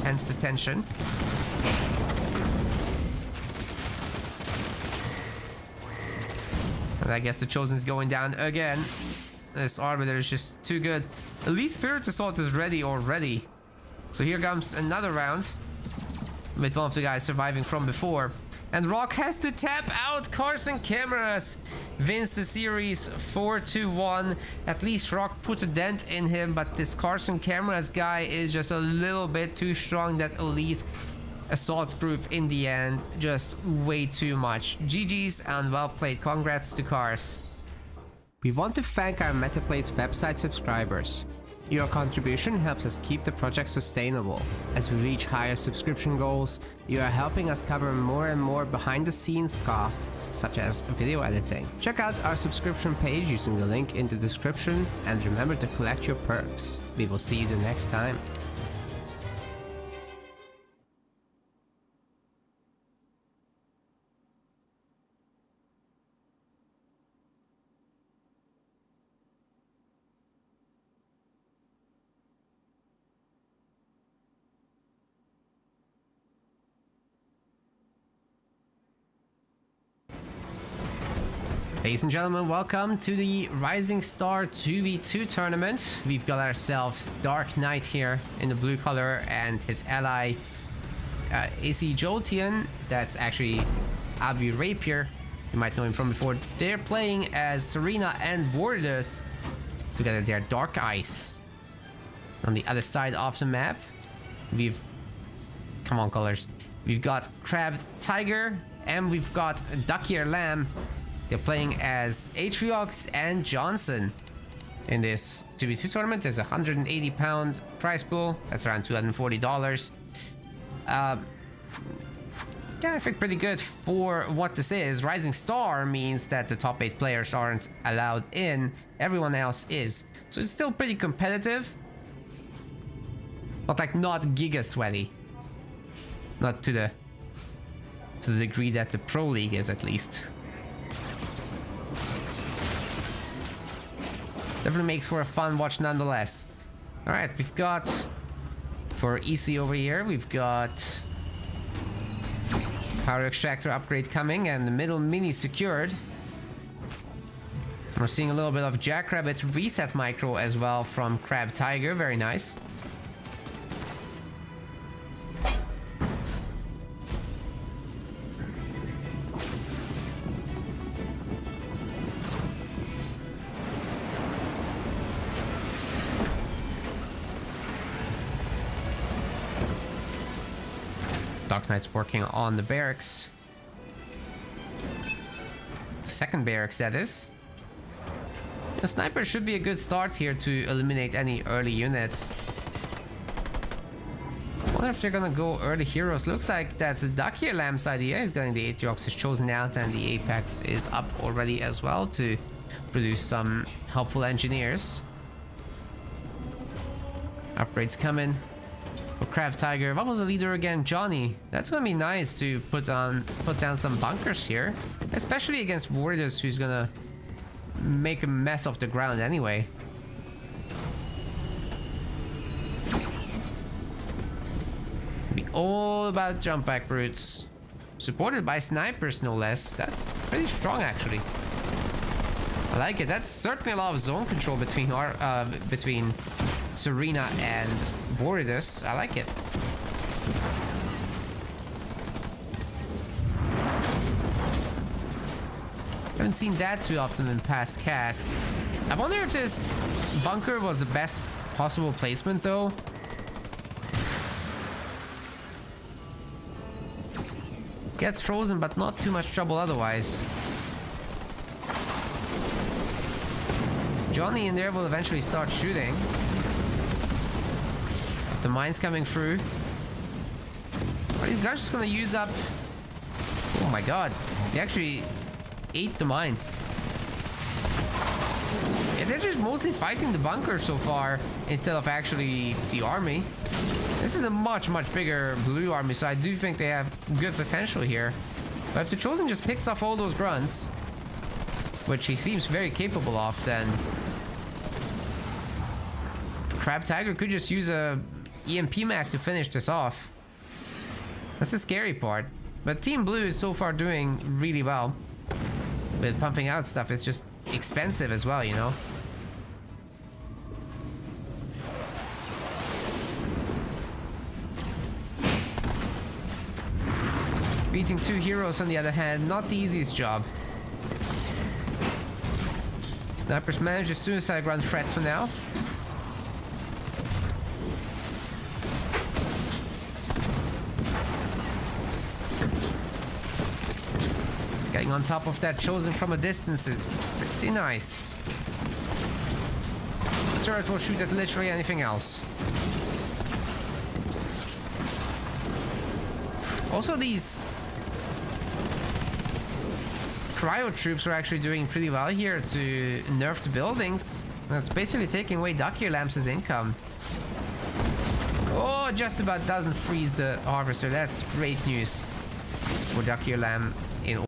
hence the tension. And I guess the Chosen's going down again. This Arbiter is just too good. Elite Spirit Assault is ready already. So here comes another round. With one of the guys surviving from before. And Rock has to tap out Carson Cameras. Wins the series 4-1. At least Rock put a dent in him, but this Carson Cameras guy is just a little bit too strong. That Elite Assault group in the end, just way too much. GG's and well played. Congrats to Cars. We want to thank our MetaPlace website subscribers. Your contribution helps us keep the project sustainable. As we reach higher subscription goals, you are helping us cover more and more behind-the-scenes costs, such as video editing. Check out our subscription page using the link in the description, and remember to collect your perks. We will see you the next time. Ladies and gentlemen, welcome to the Rising Star 2v2 tournament. We've got ourselves Dark Knight here in the blue color and his ally AC Jolteon. That's actually Avi Rapier. You might know him from before. They're playing as Serena and Vordus. Together they're Dark Ice. On the other side of the map, come on colors. We've got Crabbed Tiger and we've got Duckier Lamb. They're playing as Atriox and Johnson. In this 2v2 tournament, there's a £180 prize pool. That's around $240. Yeah, I think pretty good for what this is. Rising Star means that the top 8 players aren't allowed in. Everyone else is. So it's still pretty competitive. But like not giga sweaty. Not to the degree that the Pro League is, at least. Definitely makes for a fun watch nonetheless. Alright, we've got for EC over here, we've got Power Extractor upgrade coming and the middle mini secured. We're seeing a little bit of Jackrabbit reset micro as well from Crab Tiger, very nice. Dark Knight's working on the barracks. Second barracks, that is. The sniper should be a good start here to eliminate any early units. I wonder if they're gonna go early heroes. Looks like that's the Duckier Lamb's idea. He's getting the Atriox is chosen out and the Apex is up already as well to produce some helpful engineers. Upgrades coming. Or Crab Tiger. What was the leader again? Johnny. That's gonna be nice to put down some bunkers here. Especially against Wardus, who's gonna make a mess of the ground anyway. Be all about jump back brutes. Supported by snipers, no less. That's pretty strong, actually. I like it. That's certainly a lot of zone control between between Serena and Boridus. I like it. Haven't seen that too often in past cast. I wonder if this bunker was the best possible placement, though. Gets frozen, but not too much trouble otherwise. Johnny in there will eventually start shooting. The mine's coming through. Are these guys just gonna use up... Oh my god. They actually ate the mines. Yeah, they're just mostly fighting the bunker so far instead of actually the army. This is a much bigger blue army, so I do think they have good potential here. But if the Chosen just picks off all those grunts, which he seems very capable of, then Crab Tiger could just use a EMP Mac to finish this off. That's the scary part. But Team Blue is so far doing really well with pumping out stuff. It's just expensive as well, you know. Beating two heroes on the other hand, not the easiest job. Snipers manage a suicide ground threat for now. Getting on top of that Chosen from a distance is pretty nice. The turret will shoot at literally anything else. Also, these cryo troops are actually doing pretty well here to nerf the buildings. That's basically taking away Ducky Lamps' income. Oh, just about doesn't freeze the harvester. That's great news for Ducky Lamb in.